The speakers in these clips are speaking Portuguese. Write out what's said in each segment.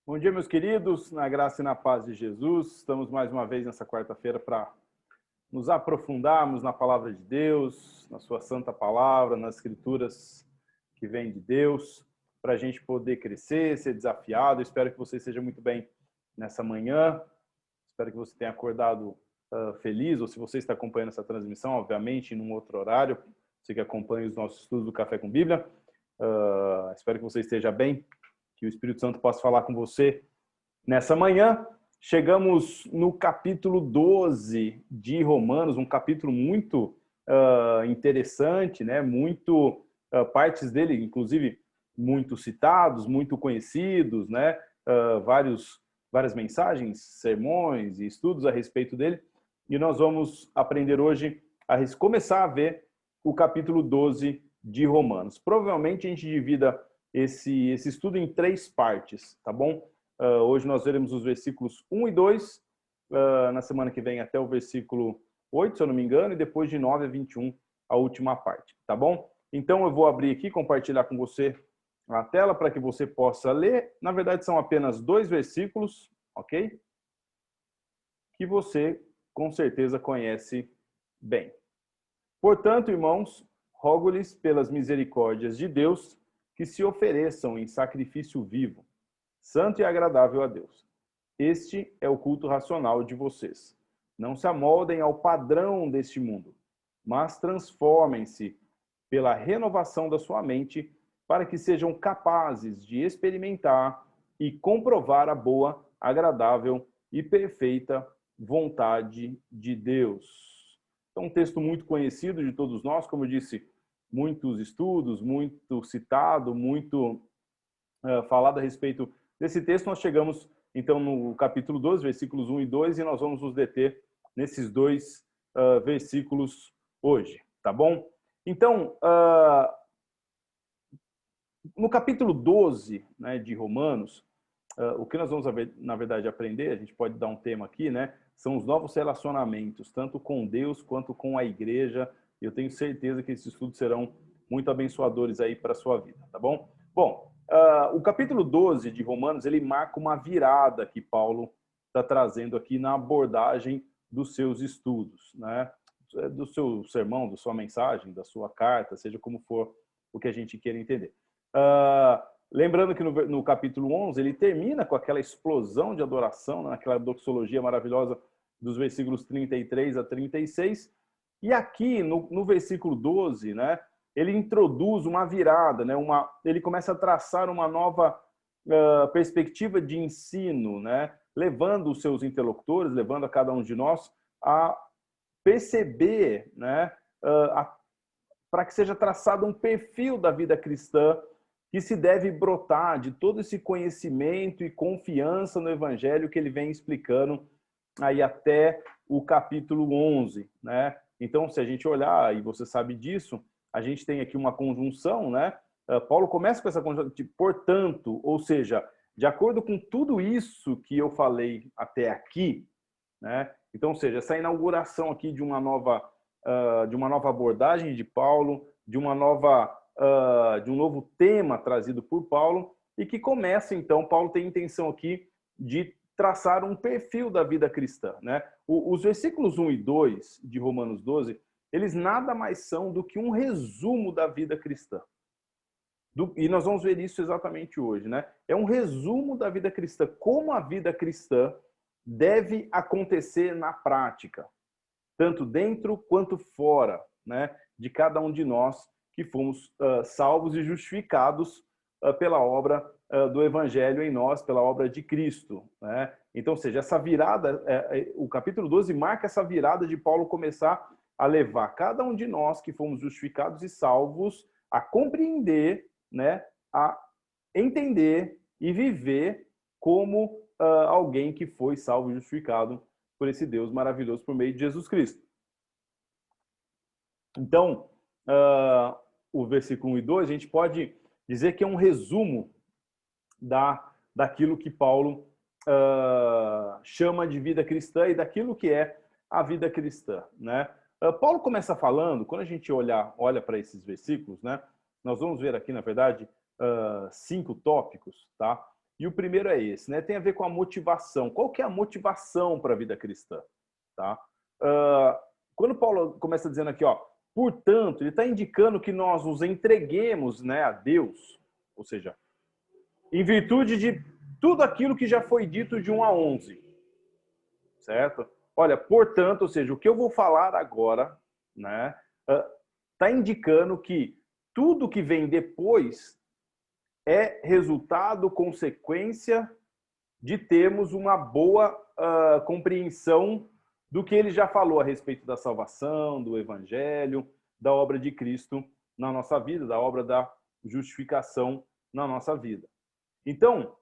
Bom dia, meus queridos, na graça e na paz de Jesus. Estamos mais uma vez nessa quarta-feira para nos aprofundarmos na palavra de Deus, na sua santa palavra, nas escrituras que vêm de Deus, para a gente poder crescer, ser desafiado. Espero que você esteja muito bem nessa manhã. Espero que você tenha acordado feliz, ou se você está acompanhando essa transmissão, obviamente, em um outro horário, você que acompanha os nossos estudos do Café com Bíblia. Espero que você esteja bem, que o Espírito Santo possa falar com você nessa manhã. Chegamos no capítulo 12 de Romanos, um capítulo muito interessante, né? Muito partes dele, inclusive, muito citados, muito conhecidos, né? Várias mensagens, sermões e estudos a respeito dele. E nós vamos aprender hoje a começar a ver o capítulo 12 de Romanos. Provavelmente a gente divida esse estudo em 3 partes, tá bom? Hoje nós veremos os versículos 1 e 2, na semana que vem até o versículo 8, se eu não me engano, e depois de 9 a 21, a última parte, tá bom? Então eu vou abrir aqui, compartilhar com você a tela para que você possa ler. Na verdade, são apenas 2 versículos, ok? Que você, com certeza, conhece bem. Portanto, irmãos, rogo-lhes pelas misericórdias de Deus que se ofereçam em sacrifício vivo, santo e agradável a Deus. Este é o culto racional de vocês. Não se amoldem ao padrão deste mundo, mas transformem-se pela renovação da sua mente, para que sejam capazes de experimentar e comprovar a boa, agradável e perfeita vontade de Deus. É um texto muito conhecido de todos nós, como eu disse, muitos estudos, muito citado, muito falado a respeito desse texto. Nós chegamos, então, no capítulo 12, versículos 1 e 2, e nós vamos nos deter nesses 2 versículos hoje, tá bom? Então, no capítulo 12, né, de Romanos, o que nós vamos, na verdade, aprender, a gente pode dar um tema aqui, né, são os novos relacionamentos, tanto com Deus quanto com a igreja. Eu tenho certeza que esses estudos serão muito abençoadores aí para a sua vida, tá bom? Bom, o capítulo 12 de Romanos, ele marca uma virada que Paulo está trazendo aqui na abordagem dos seus estudos, né? Do seu sermão, da sua mensagem, da sua carta, seja como for o que a gente queira entender. Lembrando que no capítulo 11 ele termina com aquela explosão de adoração, naquela doxologia maravilhosa dos versículos 33 a 36. E aqui no versículo 12, né, ele introduz uma virada, né, ele começa a traçar uma nova perspectiva de ensino, né, levando os seus interlocutores, levando a cada um de nós a perceber, né, para que seja traçado um perfil da vida cristã que se deve brotar de todo esse conhecimento e confiança no Evangelho que ele vem explicando aí até o capítulo 11, né? Então, se a gente olhar, e você sabe disso, a gente tem aqui uma conjunção, né? Paulo começa com essa conjunção de portanto, ou seja, de acordo com tudo isso que eu falei até aqui, né? Então, ou seja, essa inauguração aqui de uma nova abordagem de Paulo, de um novo tema trazido por Paulo, e que começa, então, Paulo tem a intenção aqui de traçar um perfil da vida cristã, né? Os versículos 1 e 2 de Romanos 12, eles nada mais são do que um resumo da vida cristã. E nós vamos ver isso exatamente hoje, né? É um resumo da vida cristã, como a vida cristã deve acontecer na prática, tanto dentro quanto fora, né, de cada um de nós que fomos salvos e justificados pela obra do Evangelho em nós, pela obra de Cristo, né? Então, ou seja, essa virada, o capítulo 12 marca essa virada de Paulo começar a levar cada um de nós que fomos justificados e salvos a compreender, né, a entender e viver como alguém que foi salvo e justificado por esse Deus maravilhoso por meio de Jesus Cristo. Então, o versículo 1 e 2, a gente pode dizer que é um resumo daquilo que Paulo chama de vida cristã e daquilo que é a vida cristã, né? Paulo começa falando, quando a gente olha para esses versículos, né, nós vamos ver aqui, na verdade, 5 tópicos, tá? E o primeiro é esse, né? Tem a ver com a motivação. Qual que é a motivação para a vida cristã? Tá? Quando Paulo começa dizendo aqui, ó, portanto, ele está indicando que nós nos entreguemos, né, a Deus, ou seja, em virtude de tudo aquilo que já foi dito de 1 a 11, certo? Olha, portanto, ou seja, o que eu vou falar agora, né, está indicando que tudo que vem depois é resultado, consequência de termos uma boa compreensão do que ele já falou a respeito da salvação, do evangelho, da obra de Cristo na nossa vida, da obra da justificação na nossa vida. Então,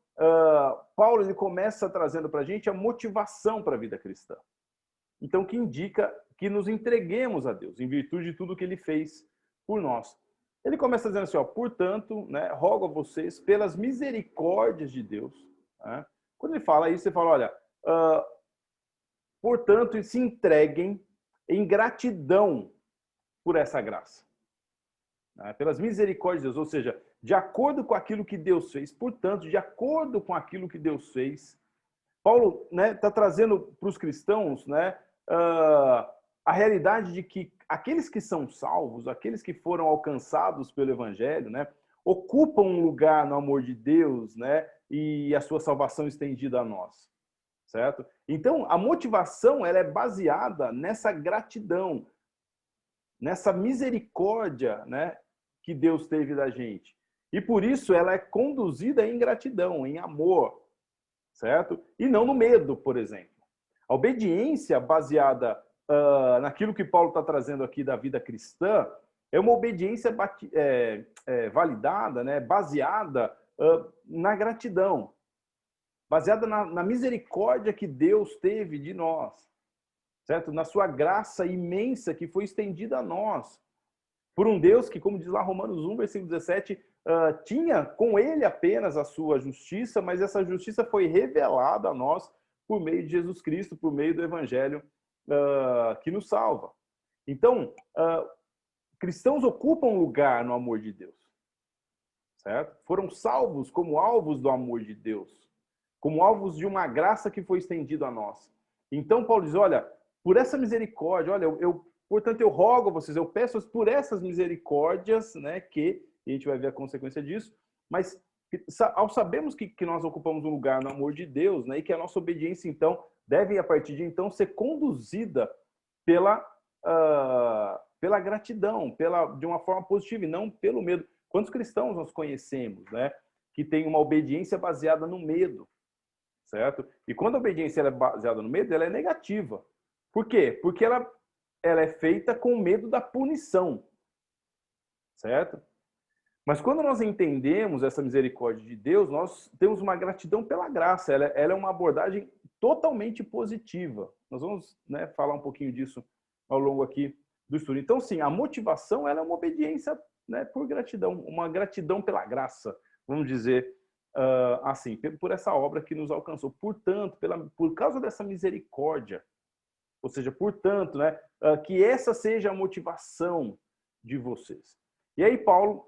Paulo ele começa trazendo para a gente a motivação para a vida cristã. Então, que indica que nos entreguemos a Deus, em virtude de tudo que ele fez por nós. Ele começa dizendo assim, ó, portanto, né, rogo a vocês, pelas misericórdias de Deus. Né? Quando ele fala isso, ele fala, olha, portanto, se entreguem em gratidão por essa graça. Né? Pelas misericórdias de Deus, ou seja, de acordo com aquilo que Deus fez. Portanto, de acordo com aquilo que Deus fez, Paulo está trazendo para os cristãos, né, a realidade de que aqueles que são salvos, aqueles que foram alcançados pelo Evangelho, né, ocupam um lugar no amor de Deus, né, e a sua salvação estendida a nós, certo? Então, a motivação ela é baseada nessa gratidão, nessa misericórdia, né, que Deus teve da gente. E por isso ela é conduzida em gratidão, em amor, certo? E não no medo, por exemplo. A obediência baseada naquilo que Paulo está trazendo aqui da vida cristã é uma obediência validada, né? Baseada na gratidão, baseada na misericórdia que Deus teve de nós, certo? Na sua graça imensa que foi estendida a nós, por um Deus que, como diz lá Romanos 1, versículo 17, tinha com ele apenas a sua justiça, mas essa justiça foi revelada a nós por meio de Jesus Cristo, por meio do Evangelho que nos salva. Então, cristãos ocupam um lugar no amor de Deus, certo? Foram salvos como alvos do amor de Deus, como alvos de uma graça que foi estendida a nós. Então, Paulo diz, olha, por essa misericórdia, olha, portanto, eu rogo a vocês, eu peço por essas misericórdias, né, que a gente vai ver a consequência disso, mas ao sabermos que nós ocupamos um lugar no amor de Deus, né, e que a nossa obediência, então, deve, a partir de então, ser conduzida pela gratidão, de uma forma positiva, e não pelo medo. Quantos cristãos nós conhecemos, né, que tem uma obediência baseada no medo, certo? E quando a obediência é baseada no medo, ela é negativa. Por quê? Porque ela é feita com medo da punição, certo? Mas quando nós entendemos essa misericórdia de Deus, nós temos uma gratidão pela graça. Ela é uma abordagem totalmente positiva. Nós vamos, né, falar um pouquinho disso ao longo aqui do estudo. Então, sim, a motivação ela é uma obediência, né, por gratidão, uma gratidão pela graça, vamos dizer assim, por essa obra que nos alcançou. Portanto, por causa dessa misericórdia, ou seja, portanto, né, que essa seja a motivação de vocês. E aí Paulo,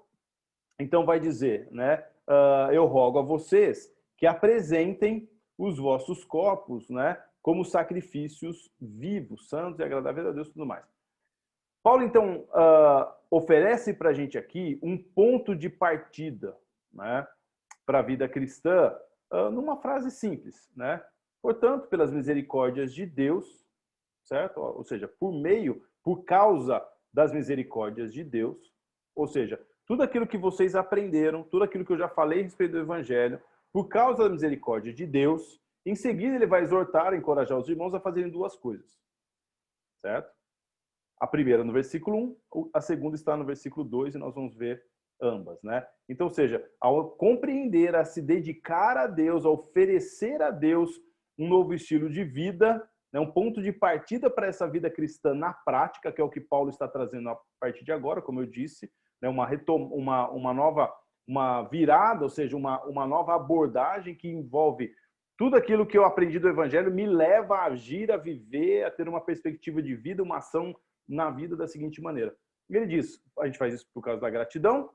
então, vai dizer, né, eu rogo a vocês que apresentem os vossos corpos, né, como sacrifícios vivos, santos e agradáveis a Deus e tudo mais. Paulo, então, oferece para a gente aqui um ponto de partida, né, para a vida cristã, numa frase simples, né? Portanto, pelas misericórdias de Deus, certo? Ou seja, por causa das misericórdias de Deus, ou seja, tudo aquilo que vocês aprenderam, tudo aquilo que eu já falei a respeito do Evangelho, por causa da misericórdia de Deus, em seguida ele vai exortar, encorajar os irmãos a fazerem duas coisas, certo? A primeira no versículo 1, a segunda está no versículo 2 e nós vamos ver ambas, né? Então, ou seja, ao compreender, a se dedicar a Deus, a oferecer a Deus um novo estilo de vida, né, um ponto de partida para essa vida cristã na prática, que é o que Paulo está trazendo a partir de agora, como eu disse, né, uma virada, ou seja, uma nova abordagem que envolve tudo aquilo que eu aprendi do Evangelho, me leva a agir, a viver, a ter uma perspectiva de vida, uma ação na vida da seguinte maneira. Ele diz, a gente faz isso por causa da gratidão,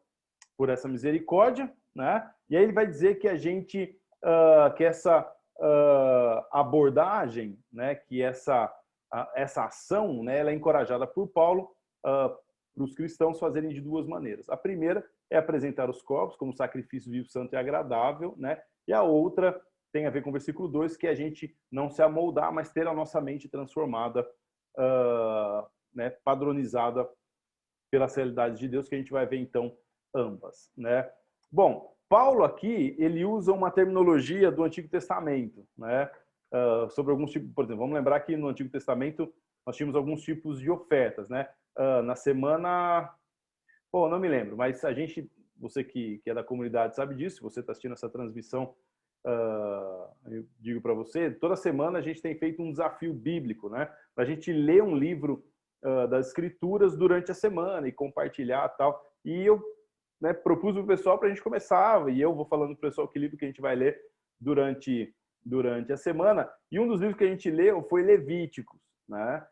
por essa misericórdia, né? E aí ele vai dizer que a gente abordagem, né, que essa ação, né, ela é encorajada por Paulo para os cristãos fazerem de duas maneiras. A primeira é apresentar os corpos como sacrifício vivo, santo e agradável, né? E a outra tem a ver com o versículo 2, que é a gente não se amoldar, mas ter a nossa mente transformada, né, padronizada pelas realidades de Deus, que a gente vai ver então ambas, né? Bom, Paulo aqui, ele usa uma terminologia do Antigo Testamento, né? Sobre alguns tipos, por exemplo, vamos lembrar que no Antigo Testamento nós tínhamos alguns tipos de ofertas, né? Na semana, pô, não me lembro, mas a gente, você que é da comunidade sabe disso, você está assistindo essa transmissão, eu digo para você, toda semana a gente tem feito um desafio bíblico, né? Para a gente ler um livro das Escrituras durante a semana e compartilhar tal. E eu, né, propus para o pessoal para a gente começar, e eu vou falando para o pessoal que livro que a gente vai ler durante a semana. E um dos livros que a gente leu foi Levíticos, né?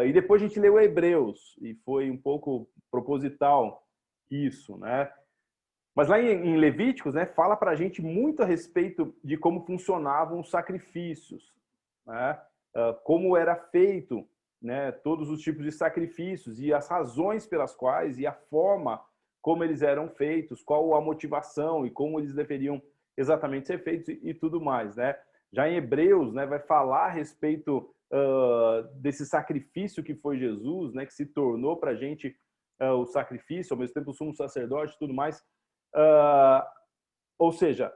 E depois a gente leu Hebreus, e foi um pouco proposital isso, né? Mas lá em Levíticos, né, fala para a gente muito a respeito de como funcionavam os sacrifícios, né? Como era feito, né, todos os tipos de sacrifícios e as razões pelas quais e a forma como eles eram feitos, qual a motivação e como eles deveriam exatamente ser feitos e tudo mais, né? Já em Hebreus, né, vai falar a respeito desse sacrifício que foi Jesus, né, que se tornou para a gente o sacrifício, ao mesmo tempo o sumo sacerdote e tudo mais. Ou seja,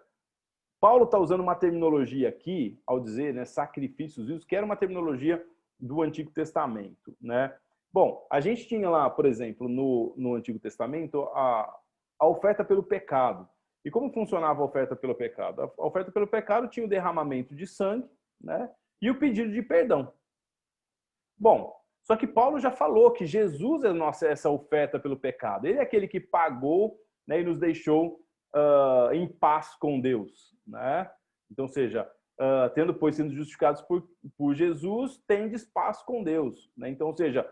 Paulo está usando uma terminologia aqui, ao dizer, né, sacrifícios vivos, que era uma terminologia do Antigo Testamento, né? Bom, a gente tinha lá, por exemplo, no Antigo Testamento, a oferta pelo pecado. E como funcionava a oferta pelo pecado? A oferta pelo pecado tinha o derramamento de sangue, né? E o pedido de perdão. Bom, só que Paulo já falou que Jesus é essa oferta pelo pecado. Ele é aquele que pagou, né, e nos deixou em paz com Deus, né? Então, ou seja, tendo, pois, sido justificados por Jesus, tendes paz com Deus, né? Então, ou seja,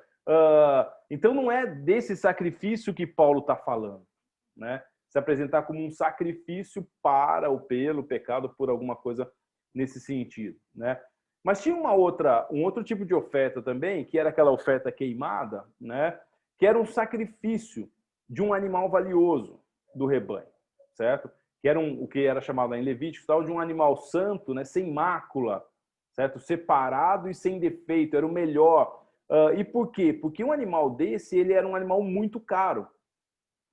então não é desse sacrifício que Paulo está falando, né? Se apresentar como um sacrifício para ou pelo pecado, por alguma coisa nesse sentido, né? Mas tinha um outro tipo de oferta também, que era aquela oferta queimada, né? Que era um sacrifício de um animal valioso do rebanho, certo? Que era o que era chamado em Levítico, tal, de um animal santo, né? Sem mácula, certo? Separado e sem defeito, era o melhor. E por quê? Porque um animal desse, ele era um animal muito caro,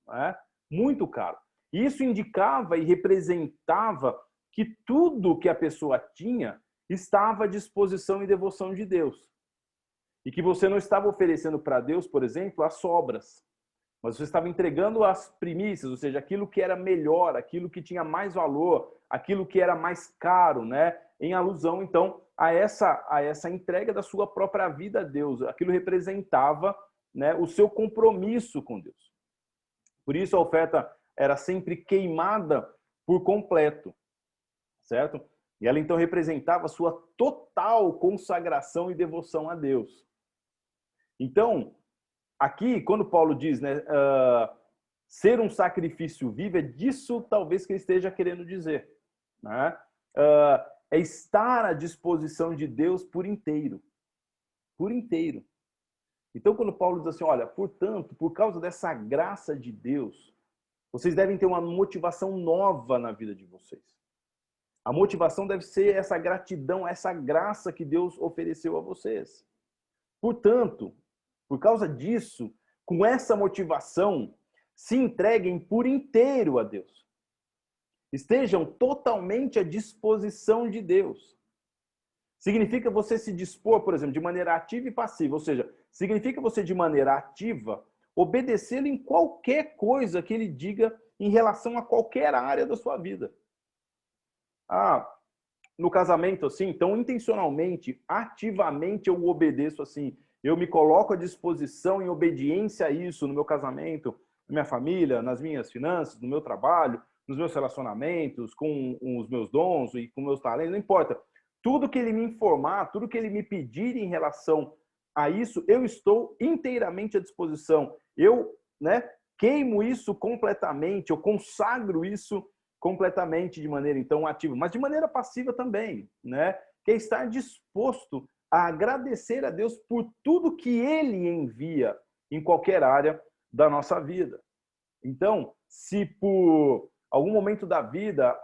né? Muito caro. E isso indicava e representava que tudo que a pessoa tinha estava à disposição e devoção de Deus. E que você não estava oferecendo para Deus, por exemplo, as sobras, mas você estava entregando as primícias, ou seja, aquilo que era melhor, aquilo que tinha mais valor, aquilo que era mais caro, né? Em alusão, então, a essa entrega da sua própria vida a Deus. Aquilo representava, né, o seu compromisso com Deus. Por isso a oferta era sempre queimada por completo, certo? E ela então representava a sua total consagração e devoção a Deus. Então, aqui, quando Paulo diz, né, ser um sacrifício vivo, é disso talvez que ele esteja querendo dizer, né? É estar à disposição de Deus por inteiro. Por inteiro. Então, quando Paulo diz assim, olha, portanto, por causa dessa graça de Deus, vocês devem ter uma motivação nova na vida de vocês. A motivação deve ser essa gratidão, essa graça que Deus ofereceu a vocês. Portanto, por causa disso, com essa motivação, se entreguem por inteiro a Deus. Estejam totalmente à disposição de Deus. Significa você se dispor, por exemplo, de maneira ativa e passiva. Ou seja, significa você, de maneira ativa, obedecê-lo em qualquer coisa que ele diga em relação a qualquer área da sua vida. No casamento, assim, então, intencionalmente, ativamente, eu obedeço assim. Eu me coloco à disposição em obediência a isso no meu casamento, na minha família, nas minhas finanças, no meu trabalho, nos meus relacionamentos, com os meus dons e com meus talentos, não importa. Tudo que ele me informar, tudo que ele me pedir em relação a isso, eu estou inteiramente à disposição. Eu, né, queimo isso completamente, eu consagro isso completamente de maneira, então, ativa, mas de maneira passiva também, né? Que é estar disposto a agradecer a Deus por tudo que Ele envia em qualquer área da nossa vida. Então, se por algum momento da vida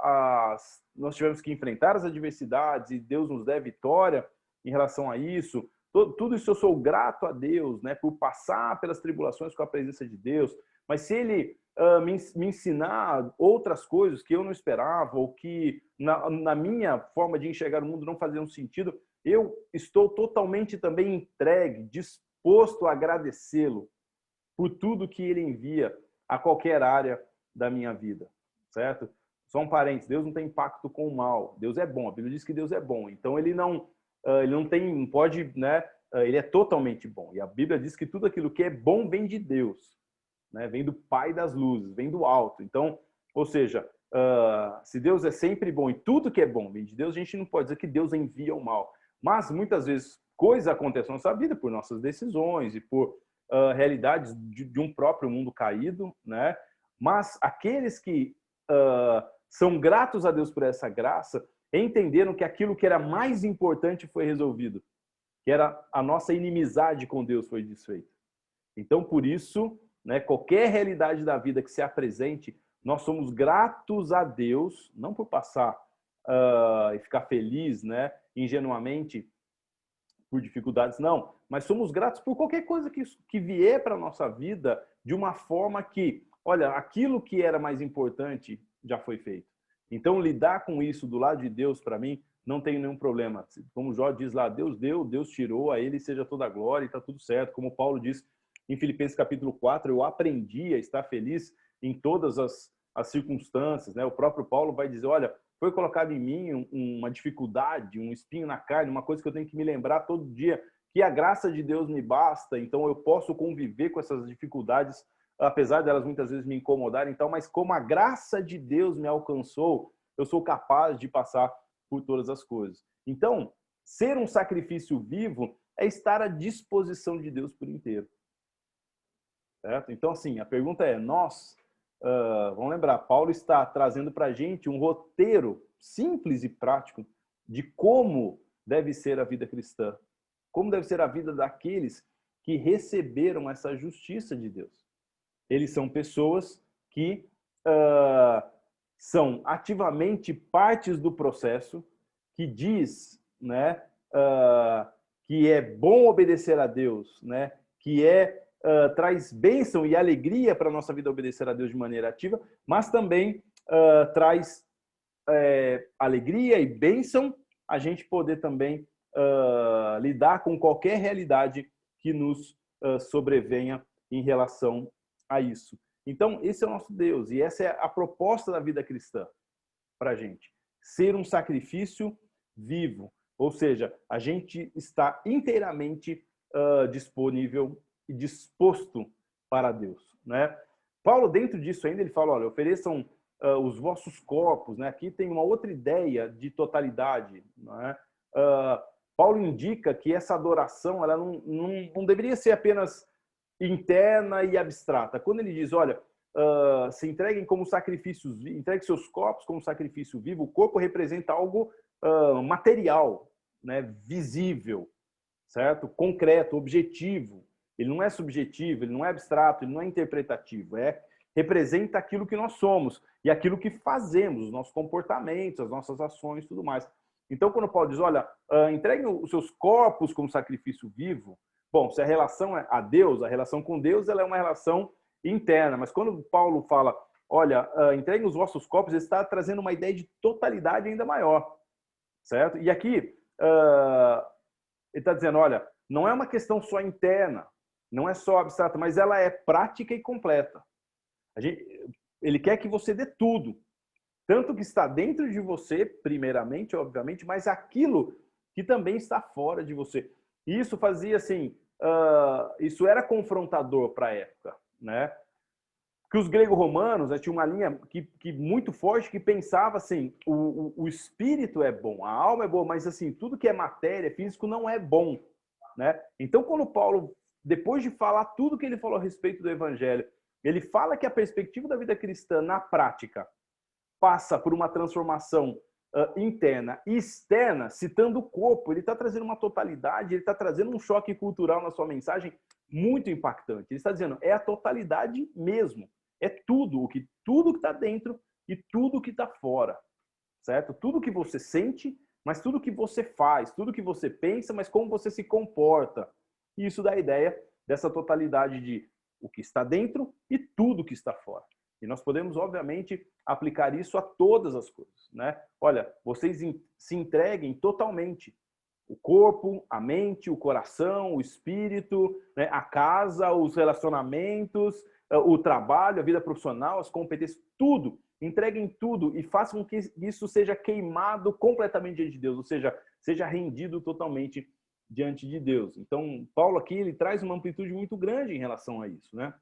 nós tivemos que enfrentar as adversidades e Deus nos der vitória em relação a isso, tudo isso eu sou grato a Deus, né, por passar pelas tribulações com a presença de Deus, mas se Ele me ensinar outras coisas que eu não esperava ou que na minha forma de enxergar o mundo não faziam sentido, eu estou totalmente também entregue, disposto a agradecê-lo por tudo que Ele envia a qualquer área da minha vida, certo? Só um parênteses, Deus não tem pacto com o mal. Deus é bom, a Bíblia diz que Deus é bom. Então ele não tem, não pode, né? Ele é totalmente bom. E a Bíblia diz que tudo aquilo que é bom vem de Deus, né? Vem do Pai das luzes, vem do alto. Então, ou seja, se Deus é sempre bom e tudo que é bom vem de Deus, a gente não pode dizer que Deus envia o mal. Mas muitas vezes coisas acontecem na nossa vida por nossas decisões e por realidades de um próprio mundo caído, né? Mas aqueles que são gratos a Deus por essa graça entenderam que aquilo que era mais importante foi resolvido, que era a nossa inimizade com Deus foi desfeita. Então, por isso, né, qualquer realidade da vida que se apresente, nós somos gratos a Deus, não por passar e ficar feliz, né, ingenuamente, por dificuldades, não. Mas somos gratos por qualquer coisa que vier para a nossa vida de uma forma que, olha, aquilo que era mais importante já foi feito. Então, lidar com isso do lado de Deus, para mim, não tem nenhum problema. Como Jó diz lá, Deus deu, Deus tirou, a Ele seja toda a glória e está tudo certo. Como Paulo diz em Filipenses capítulo 4, eu aprendi a estar feliz em todas as circunstâncias, né? O próprio Paulo vai dizer, olha, foi colocado em mim uma dificuldade, um espinho na carne, uma coisa que eu tenho que me lembrar todo dia, que a graça de Deus me basta, então eu posso conviver com essas dificuldades, apesar delas muitas vezes me incomodarem, então, mas como a graça de Deus me alcançou, eu sou capaz de passar por todas as coisas. Então, ser um sacrifício vivo é estar à disposição de Deus por inteiro. Certo? Então, assim, a pergunta é, vamos lembrar, Paulo está trazendo para a gente um roteiro simples e prático de como deve ser a vida cristã, como deve ser a vida daqueles que receberam essa justiça de Deus. Eles são pessoas que são ativamente partes do processo, que diz, né, que é bom obedecer a Deus, né, que traz bênção e alegria para a nossa vida obedecer a Deus de maneira ativa, mas também traz alegria e bênção a gente poder também lidar com qualquer realidade que nos sobrevenha em relação a isso. Então, esse é o nosso Deus e essa é a proposta da vida cristã para a gente. Ser um sacrifício vivo, ou seja, a gente está inteiramente disponível e disposto para Deus, né? Paulo, dentro disso ainda, ele fala, olha, ofereçam os vossos corpos, né? Aqui tem uma outra ideia de totalidade, né? Paulo indica que essa adoração ela não deveria ser apenas interna e abstrata. Quando ele diz, olha, se entreguem como sacrifícios, entregue seus corpos como sacrifício vivo, o corpo representa algo material, né? Visível, certo? Concreto, objetivo. Ele não é subjetivo, ele não é abstrato, ele não é interpretativo, representa aquilo que nós somos e aquilo que fazemos, os nossos comportamentos, as nossas ações, tudo mais. Então, quando Paulo diz, olha, entreguem os seus corpos como sacrifício vivo, bom, se a relação é a Deus, a relação com Deus ela é uma relação interna, mas quando Paulo fala, olha, entreguem os vossos corpos, ele está trazendo uma ideia de totalidade ainda maior, certo? E aqui, ele está dizendo, olha, não é uma questão só interna, não é só abstrata, mas ela é prática e completa. Ele quer que você dê tudo, tanto que está dentro de você, primeiramente, obviamente, mas aquilo que também está fora de você. E isso fazia assim, isso era confrontador para a época, né? Que os grego-romanos, né, tinha uma linha que muito forte que pensava assim, o espírito é bom, a alma é boa, mas assim, tudo que é matéria, físico não é bom, né? Então, quando Paulo, depois de falar tudo que ele falou a respeito do evangelho, ele fala que a perspectiva da vida cristã na prática passa por uma transformação interna e externa, citando o corpo, ele está trazendo uma totalidade, ele está trazendo um choque cultural na sua mensagem muito impactante. Ele está dizendo, é a totalidade mesmo. É tudo que está dentro e tudo que está fora, certo? Tudo que você sente, mas tudo que você faz, tudo que você pensa, mas como você se comporta. E isso dá a ideia dessa totalidade de o que está dentro e tudo que está fora. E nós podemos, obviamente, aplicar isso a todas as coisas, né? Olha, vocês se entreguem totalmente. O corpo, a mente, o coração, o espírito, né? A casa, os relacionamentos, o trabalho, a vida profissional, as competências, tudo. Entreguem tudo e façam com que isso seja queimado completamente diante de Deus, ou seja rendido totalmente diante de Deus. Então, Paulo aqui, ele traz uma amplitude muito grande em relação a isso, né?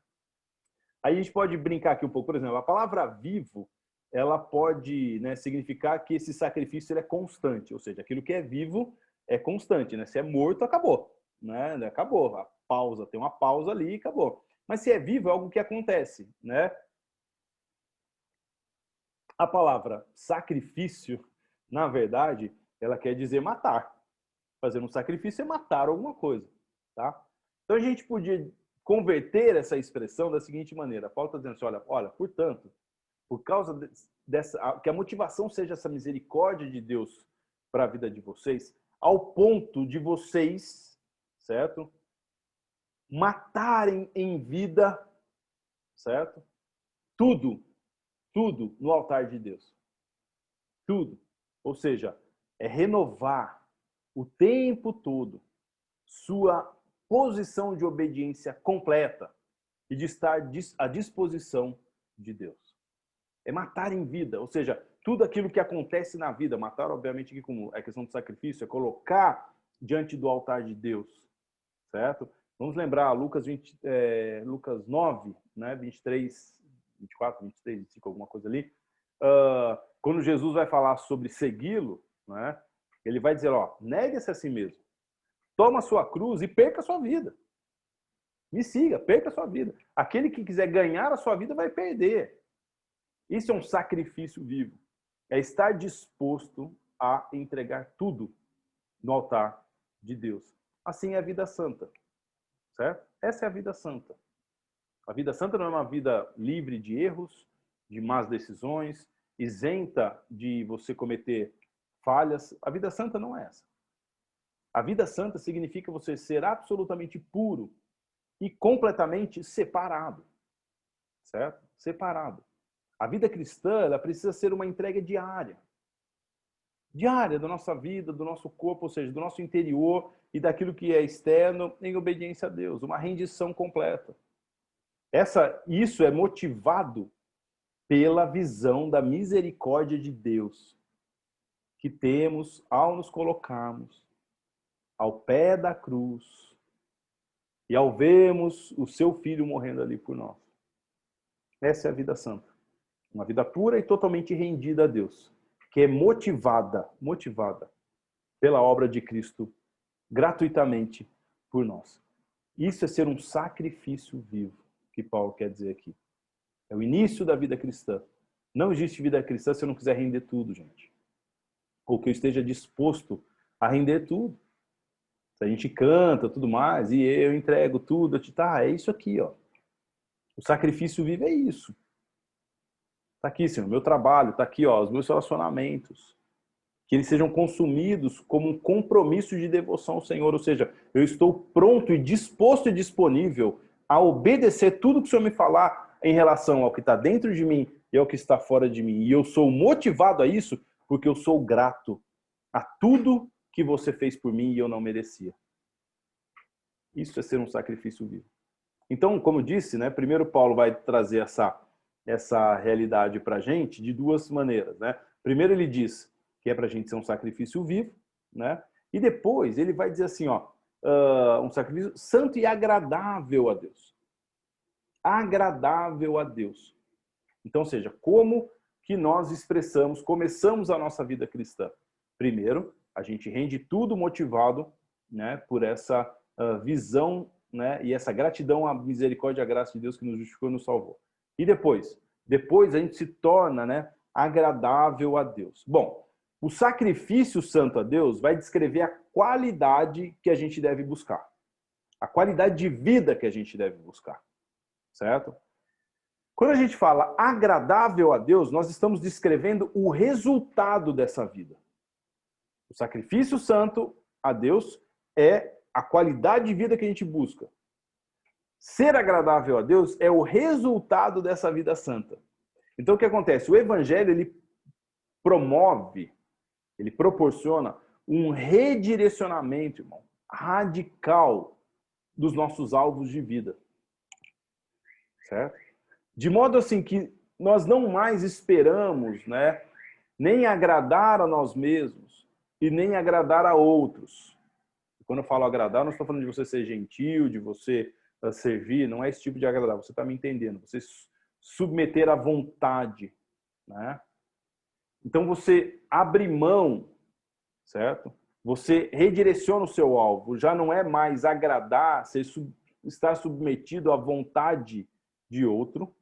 Aí a gente pode brincar aqui um pouco, por exemplo, a palavra vivo, ela pode, né, significar que esse sacrifício ele é constante, ou seja, aquilo que é vivo é constante, né? Se é morto, acabou, né? Acabou, a pausa, tem uma pausa ali e acabou. Mas se é vivo, é algo que acontece, né? A palavra sacrifício, na verdade, ela quer dizer matar. Fazer um sacrifício é matar alguma coisa, tá? Então a gente podia converter essa expressão da seguinte maneira. Paulo está dizendo assim, olha, portanto, por causa dessa, que a motivação seja essa misericórdia de Deus para a vida de vocês, ao ponto de vocês, certo? Matarem em vida, certo? Tudo no altar de Deus. Tudo. Ou seja, é renovar o tempo todo sua posição de obediência completa e de estar à disposição de Deus. É matar em vida, ou seja, tudo aquilo que acontece na vida, matar obviamente aqui como é questão de sacrifício, é colocar diante do altar de Deus, certo? Vamos lembrar Lucas 9, né, 23, 24, 23, 25, alguma coisa ali, quando Jesus vai falar sobre segui-lo, né, ele vai dizer, ó, negue-se a si mesmo, toma a sua cruz e perca a sua vida. Me siga, perca a sua vida. Aquele que quiser ganhar a sua vida vai perder. Isso é um sacrifício vivo. É estar disposto a entregar tudo no altar de Deus. Assim é a vida santa, certo? Essa é a vida santa. A vida santa não é uma vida livre de erros, de más decisões, isenta de você cometer falhas. A vida santa não é essa. A vida santa significa você ser absolutamente puro e completamente separado, certo? Separado. A vida cristã, ela precisa ser uma entrega diária. Diária da nossa vida, do nosso corpo, ou seja, do nosso interior e daquilo que é externo em obediência a Deus. Uma rendição completa. Isso é motivado pela visão da misericórdia de Deus que temos ao nos colocarmos ao pé da cruz e ao vermos o seu filho morrendo ali por nós. Essa é a vida santa. Uma vida pura e totalmente rendida a Deus, que é motivada pela obra de Cristo gratuitamente por nós. Isso é ser um sacrifício vivo, que Paulo quer dizer aqui. É o início da vida cristã. Não existe vida cristã se eu não quiser render tudo, gente. Ou que eu esteja disposto a render tudo. Se a gente canta, tudo mais, e eu entrego tudo, é isso aqui, ó. O sacrifício vivo é isso. Tá aqui, Senhor, meu trabalho, tá aqui, ó, os meus relacionamentos. Que eles sejam consumidos como um compromisso de devoção ao Senhor, ou seja, eu estou pronto e disposto e disponível a obedecer tudo que o Senhor me falar em relação ao que está dentro de mim e ao que está fora de mim. E eu sou motivado a isso porque eu sou grato a tudo que você fez por mim e eu não merecia. Isso é ser um sacrifício vivo. Então, como eu disse, né, primeiro Paulo vai trazer essa realidade para a gente de duas maneiras, né? Primeiro ele diz que é para a gente ser um sacrifício vivo, né? E depois ele vai dizer assim, ó, um sacrifício santo e agradável a Deus. Agradável a Deus. Então, ou seja, como que nós começamos a nossa vida cristã? Primeiro, a gente rende tudo motivado, né, por essa visão, né, e essa gratidão à misericórdia e à graça de Deus que nos justificou e nos salvou. E depois a gente se torna, né, agradável a Deus. Bom, o sacrifício santo a Deus vai descrever a qualidade que a gente deve buscar. A qualidade de vida que a gente deve buscar. Certo? Quando a gente fala agradável a Deus, nós estamos descrevendo o resultado dessa vida. O sacrifício santo a Deus é a qualidade de vida que a gente busca. Ser agradável a Deus é o resultado dessa vida santa. Então, o que acontece? O Evangelho, ele promove, ele proporciona um redirecionamento, irmão, radical dos nossos alvos de vida. Certo? De modo assim que nós não mais esperamos, né, nem agradar a nós mesmos e nem agradar a outros. Quando eu falo agradar, não estou falando de você ser gentil, de você servir, não é esse tipo de agradar, você está me entendendo, você submeter à vontade, né? Então você abre mão, certo? Você redireciona o seu alvo, já não é mais agradar, você está submetido à vontade de outro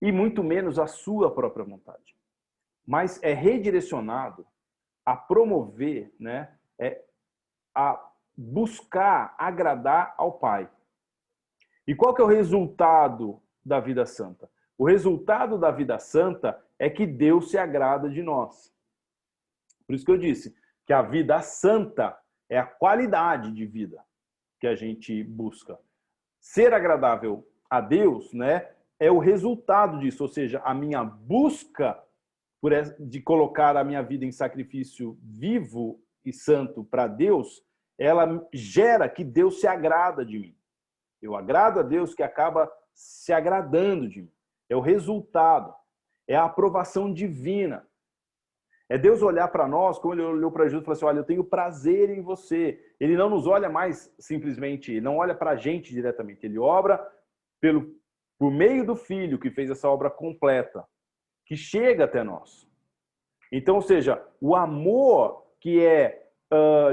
e muito menos à sua própria vontade. Mas é redirecionado a promover, né, a buscar agradar ao Pai. E qual que é o resultado da vida santa? O resultado da vida santa é que Deus se agrada de nós. Por isso que eu disse que a vida santa é a qualidade de vida que a gente busca. Ser agradável a Deus, né, é o resultado disso, ou seja, a minha busca de colocar a minha vida em sacrifício vivo e santo para Deus, ela gera que Deus se agrada de mim. Eu agrado a Deus que acaba se agradando de mim. É o resultado. É a aprovação divina. É Deus olhar para nós, como ele olhou para Jesus e falou assim, olha, eu tenho prazer em você. Ele não nos olha mais simplesmente, ele não olha para a gente diretamente. Ele obra por meio do Filho que fez essa obra completa, que chega até nós. Então, ou seja, o amor que é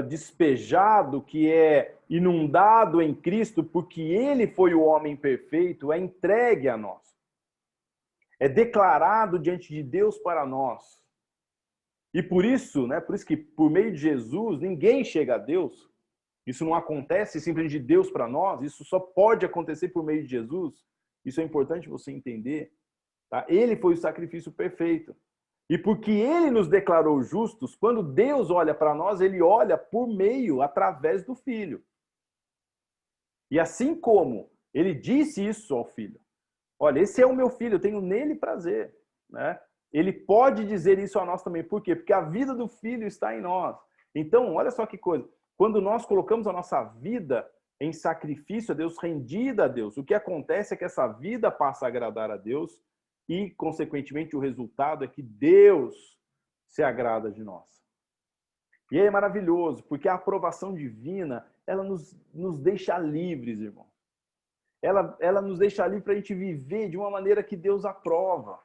despejado, que é inundado em Cristo, porque Ele foi o homem perfeito, é entregue a nós. É declarado diante de Deus para nós. E por isso, né, por isso que por meio de Jesus, ninguém chega a Deus. Isso não acontece simplesmente de Deus para nós, isso só pode acontecer por meio de Jesus. Isso é importante você entender. Tá? Ele foi o sacrifício perfeito. E porque ele nos declarou justos, quando Deus olha para nós, ele olha por meio, através do Filho. E assim como ele disse isso ao Filho, olha, esse é o meu filho, eu tenho nele prazer, né? Ele pode dizer isso a nós também. Por quê? Porque a vida do Filho está em nós. Então, olha só que coisa. Quando nós colocamos a nossa vida em sacrifício a Deus, rendida a Deus, o que acontece é que essa vida passa a agradar a Deus e, consequentemente, o resultado é que Deus se agrada de nós. E aí é maravilhoso, porque a aprovação divina, ela nos deixa livres, irmão. Ela nos deixa livre para a gente viver de uma maneira que Deus aprova.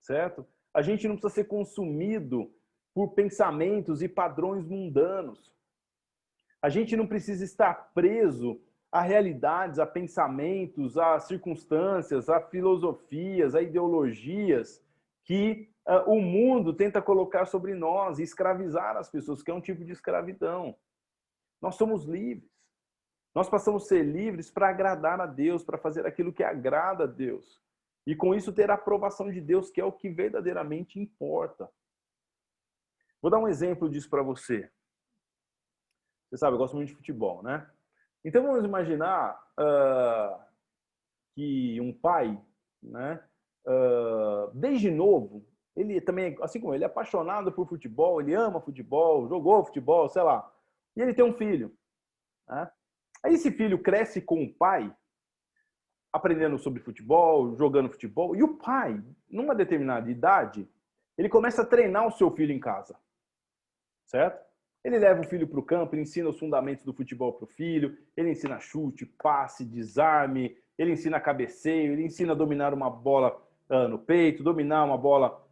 Certo? A gente não precisa ser consumido por pensamentos e padrões mundanos. A gente não precisa estar preso a realidades, a pensamentos, a circunstâncias, a filosofias, a ideologias que o mundo tenta colocar sobre nós e escravizar as pessoas, que é um tipo de escravidão. Nós somos livres. Nós passamos a ser livres para agradar a Deus, para fazer aquilo que agrada a Deus. E com isso ter a aprovação de Deus, que é o que verdadeiramente importa. Vou dar um exemplo disso para você. Você sabe, eu gosto muito de futebol, né? Então vamos imaginar que um pai, né, desde novo, ele também, assim como ele, é apaixonado por futebol, ele ama futebol, jogou futebol, sei lá. E ele tem um filho. Né? Aí esse filho cresce com o pai, aprendendo sobre futebol, jogando futebol, e o pai, numa determinada idade, ele começa a treinar o seu filho em casa, certo? Ele leva o filho para o campo, ele ensina os fundamentos do futebol para o filho, ele ensina chute, passe, desarme, ele ensina cabeceio, ele ensina a dominar uma bola no peito, dominar uma bola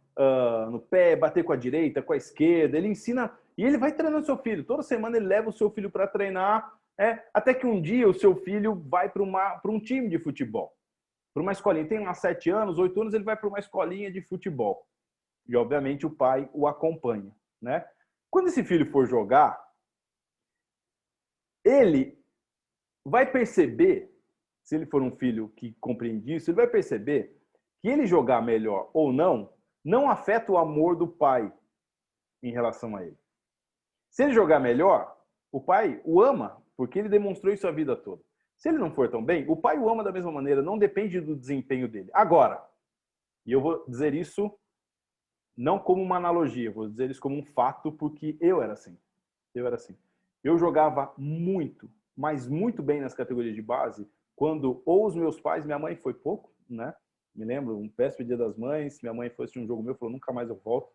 no pé, bater com a direita, com a esquerda, ele ensina, e ele vai treinando o seu filho, toda semana ele leva o seu filho para treinar, até que um dia o seu filho vai para um time de futebol, para uma escolinha. Tem lá 7 anos, 8 anos, ele vai para uma escolinha de futebol. E, obviamente, o pai o acompanha, né? Quando esse filho for jogar, ele vai perceber, se ele for um filho que compreende isso, ele vai perceber que ele jogar melhor ou não afeta o amor do pai em relação a ele. Se ele jogar melhor, o pai o ama, porque ele demonstrou isso a vida toda. Se ele não for tão bem, o pai o ama da mesma maneira, não depende do desempenho dele. Agora, e eu vou dizer isso não como uma analogia, vou dizer isso como um fato, porque eu era assim. Eu era assim. Eu jogava muito, mas muito bem nas categorias de base, quando ou os meus pais, minha mãe foi pouco, né? Me lembro, um péssimo Dia das Mães, minha mãe foi assistir um jogo meu, falou, nunca mais eu volto,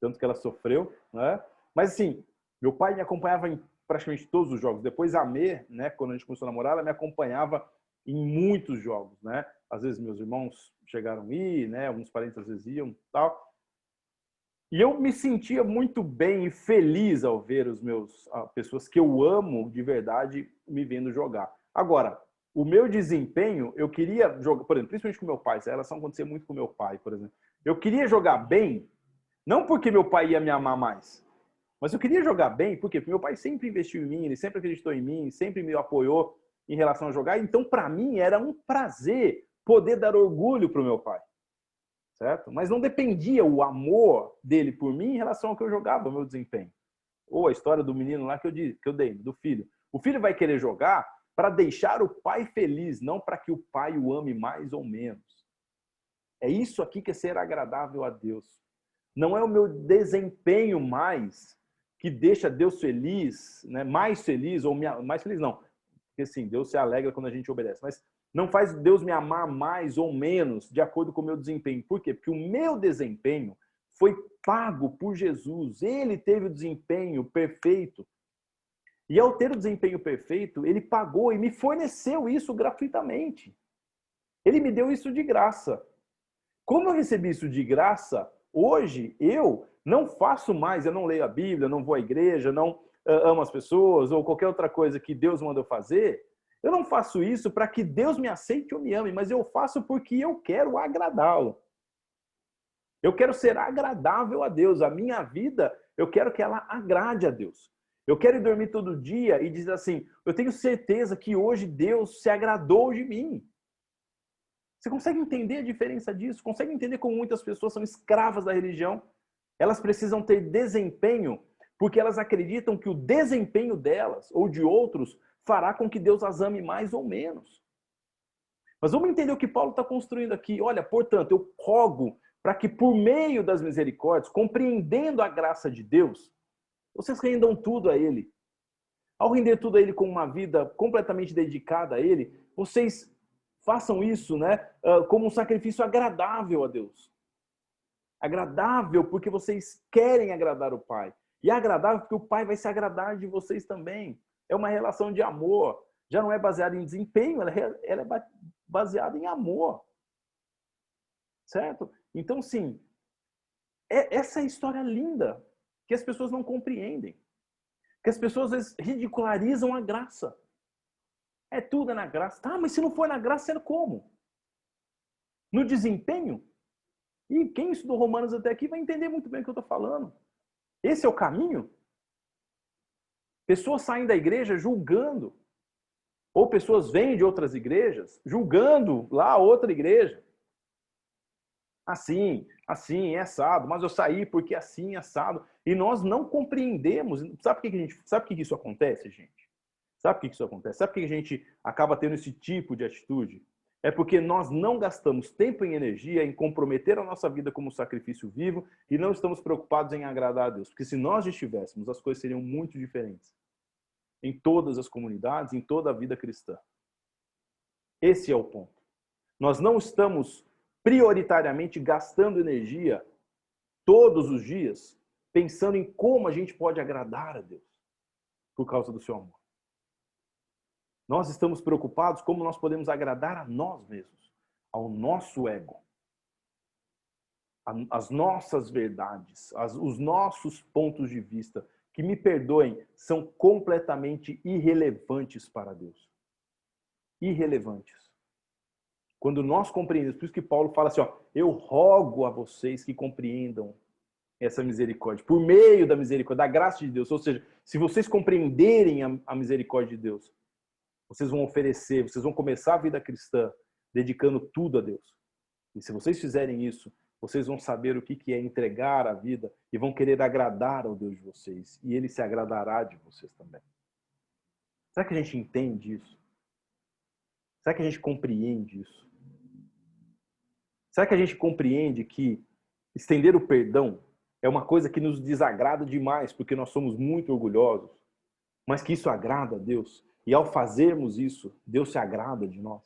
tanto que ela sofreu, né? Mas assim, meu pai me acompanhava em praticamente todos os jogos. Depois a Mê, né, quando a gente começou a namorar, ela me acompanhava em muitos jogos, né? Às vezes meus irmãos chegaram a ir, né? Alguns parentes às vezes iam, tal. E eu me sentia muito bem e feliz ao ver pessoas que eu amo de verdade me vendo jogar. Agora, o meu desempenho, eu queria jogar, por exemplo, principalmente com meu pai, essa relação acontecia muito com meu pai, por exemplo. Eu queria jogar bem, não porque meu pai ia me amar mais, mas eu queria jogar bem, porque meu pai sempre investiu em mim, ele sempre acreditou em mim, sempre me apoiou em relação a jogar. Então, para mim, era um prazer poder dar orgulho para o meu pai. Certo? Mas não dependia o amor dele por mim em relação ao que eu jogava, o meu desempenho. Ou a história do menino lá que eu dei, do filho. O filho vai querer jogar para deixar o pai feliz, não para que o pai o ame mais ou menos. É isso aqui que é ser agradável a Deus. Não é o meu desempenho mais que deixa Deus feliz, né? Mais feliz, ou mais feliz não. Porque sim, Deus se alegra quando a gente obedece. Mas não faz Deus me amar mais ou menos de acordo com o meu desempenho. Por quê? Porque o meu desempenho foi pago por Jesus. Ele teve o desempenho perfeito. E ao ter o desempenho perfeito, ele pagou e me forneceu isso gratuitamente. Ele me deu isso de graça. Como eu recebi isso de graça, hoje eu não faço mais, eu não leio a Bíblia, não vou à igreja, não amo as pessoas ou qualquer outra coisa que Deus manda eu fazer. Eu não faço isso para que Deus me aceite ou me ame, mas eu faço porque eu quero agradá-lo. Eu quero ser agradável a Deus. A minha vida, eu quero que ela agrade a Deus. Eu quero ir dormir todo dia e dizer assim, eu tenho certeza que hoje Deus se agradou de mim. Você consegue entender a diferença disso? Consegue entender como muitas pessoas são escravas da religião? Elas precisam ter desempenho porque elas acreditam que o desempenho delas ou de outros fará com que Deus as ame mais ou menos. Mas vamos entender o que Paulo está construindo aqui. Olha, portanto, eu rogo para que por meio das misericórdias, compreendendo a graça de Deus, vocês rendam tudo a Ele. Ao render tudo a Ele com uma vida completamente dedicada a Ele, vocês façam isso, né, como um sacrifício agradável a Deus. Agradável porque vocês querem agradar o Pai. E agradável porque o Pai vai se agradar de vocês também. É uma relação de amor. Já não é baseada em desempenho, ela é baseada em amor. Certo? Então, sim, essa é a história linda que as pessoas não compreendem. Que as pessoas às vezes ridicularizam a graça. É tudo na graça. Tá, mas se não for na graça, é como? No desempenho? E quem estudou Romanos até aqui vai entender muito bem o que eu estou falando. Esse é o caminho? Pessoas saem da igreja julgando. Ou pessoas vêm de outras igrejas julgando lá outra igreja. Assim, é assado. Mas eu saí porque assim, é assado. E nós não compreendemos. Sabe por que isso acontece, gente? Sabe por que isso acontece? Sabe por que a gente acaba tendo esse tipo de atitude? É porque nós não gastamos tempo e energia em comprometer a nossa vida como sacrifício vivo e não estamos preocupados em agradar a Deus. Porque se nós estivéssemos, as coisas seriam muito diferentes. Em todas as comunidades, em toda a vida cristã. Esse é o ponto. Nós não estamos prioritariamente gastando energia todos os dias pensando em como a gente pode agradar a Deus por causa do seu amor. Nós estamos preocupados como nós podemos agradar a nós mesmos, ao nosso ego, as nossas verdades, os nossos pontos de vista, que me perdoem, são completamente irrelevantes para Deus. Irrelevantes. Quando nós compreendemos, por isso que Paulo fala assim, ó, eu rogo a vocês que compreendam essa misericórdia, por meio da misericórdia, da graça de Deus. Ou seja, se vocês compreenderem a misericórdia de Deus, vocês vão oferecer, vocês vão começar a vida cristã dedicando tudo a Deus. E se vocês fizerem isso, vocês vão saber o que é entregar a vida e vão querer agradar ao Deus de vocês. E Ele se agradará de vocês também. Será que a gente entende isso? Será que a gente compreende isso? Será que a gente compreende que estender o perdão é uma coisa que nos desagrada demais, porque nós somos muito orgulhosos, mas que isso agrada a Deus? E ao fazermos isso, Deus se agrada de nós.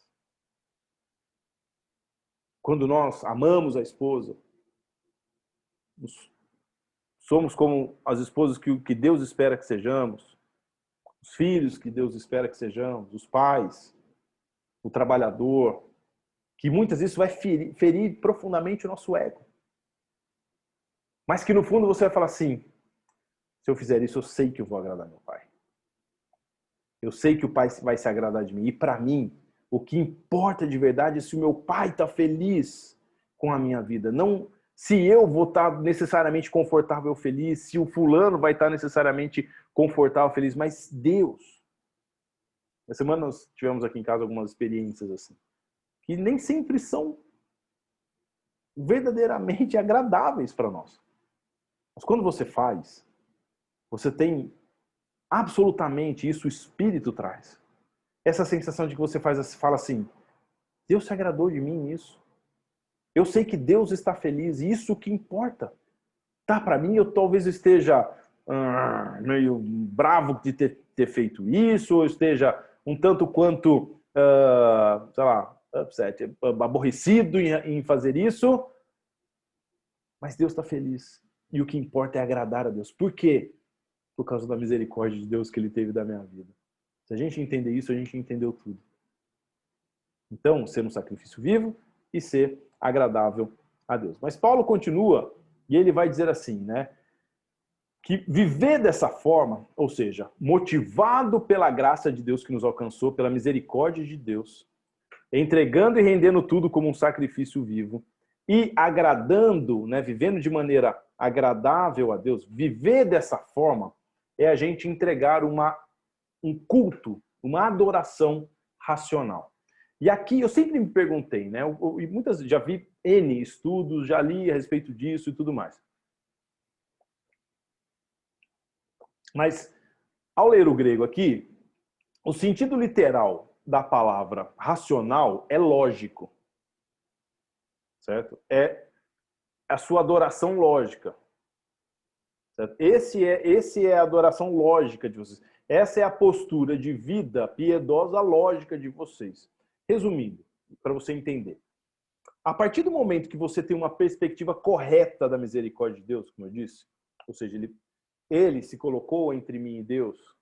Quando nós amamos a esposa, somos como as esposas que Deus espera que sejamos, os filhos que Deus espera que sejamos, os pais, o trabalhador, que muitas vezes vai ferir profundamente o nosso ego. Mas que no fundo você vai falar assim, se eu fizer isso, eu sei que eu vou agradar meu pai. Eu sei que o pai vai se agradar de mim. E para mim, o que importa de verdade é se o meu pai está feliz com a minha vida. Não se eu vou estar necessariamente confortável ou feliz, se o fulano vai estar necessariamente confortável ou feliz, mas Deus. Essa semana nós tivemos aqui em casa algumas experiências assim, que nem sempre são verdadeiramente agradáveis para nós. Mas quando você faz, você tem absolutamente isso, o Espírito traz. Essa sensação de que você fala assim, Deus se agradou de mim nisso. Eu sei que Deus está feliz, e isso que importa. Tá, para mim, eu talvez esteja meio bravo de ter feito isso, ou esteja um tanto quanto, sei lá, upset, aborrecido em fazer isso, mas Deus está feliz. E o que importa é agradar a Deus. Por quê? Por causa da misericórdia de Deus que Ele teve da minha vida. Se a gente entender isso, a gente entendeu tudo. Então, ser um sacrifício vivo e ser agradável a Deus. Mas Paulo continua e ele vai dizer assim, né? Que viver dessa forma, ou seja, motivado pela graça de Deus que nos alcançou, pela misericórdia de Deus, entregando e rendendo tudo como um sacrifício vivo e agradando, né, vivendo de maneira agradável a Deus, viver dessa forma é a gente entregar um culto, uma adoração racional. E aqui eu sempre me perguntei, né, e muitas já vi N estudos, já li a respeito disso e tudo mais. Mas ao ler o grego aqui, o sentido literal da palavra racional é lógico. Certo? É a sua adoração lógica. Certo? Esse é a adoração lógica de vocês. Essa é a postura de vida piedosa lógica de vocês. Resumindo, para você entender. A partir do momento que você tem uma perspectiva correta da misericórdia de Deus, como eu disse, ou seja, ele se colocou entre mim e Deus,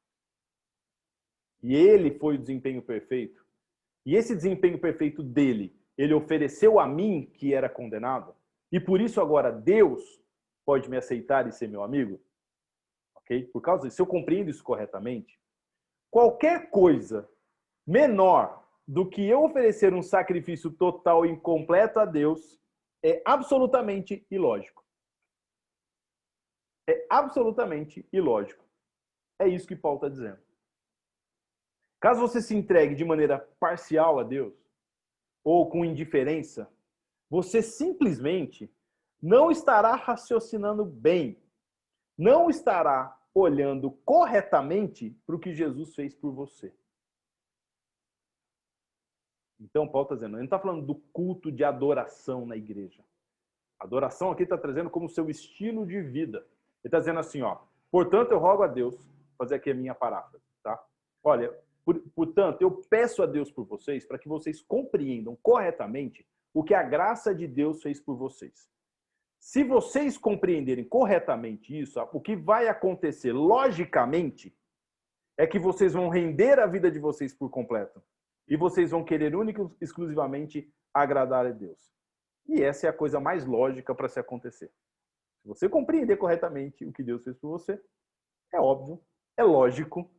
e ele foi o desempenho perfeito, e esse desempenho perfeito dele, ele ofereceu a mim que era condenado, e por isso agora Deus pode me aceitar e ser meu amigo, ok? Por causa disso, se eu compreendo isso corretamente, qualquer coisa menor do que eu oferecer um sacrifício total e incompleto a Deus é absolutamente ilógico. É absolutamente ilógico. É isso que Paulo está dizendo. Caso você se entregue de maneira parcial a Deus, ou com indiferença, você simplesmente não estará raciocinando bem, não estará olhando corretamente para o que Jesus fez por você. Então, Paulo está dizendo, ele não está falando do culto de adoração na igreja. Adoração aqui está trazendo como seu estilo de vida. Ele está dizendo assim, ó, portanto, eu rogo a Deus, vou fazer aqui a minha paráfrase, tá? Olha, portanto, eu peço a Deus por vocês, para que vocês compreendam corretamente o que a graça de Deus fez por vocês. Se vocês compreenderem corretamente isso, o que vai acontecer logicamente é que vocês vão render a vida de vocês por completo. E vocês vão querer única e exclusivamente agradar a Deus. E essa é a coisa mais lógica para se acontecer. Se você compreender corretamente o que Deus fez por você, é óbvio, é lógico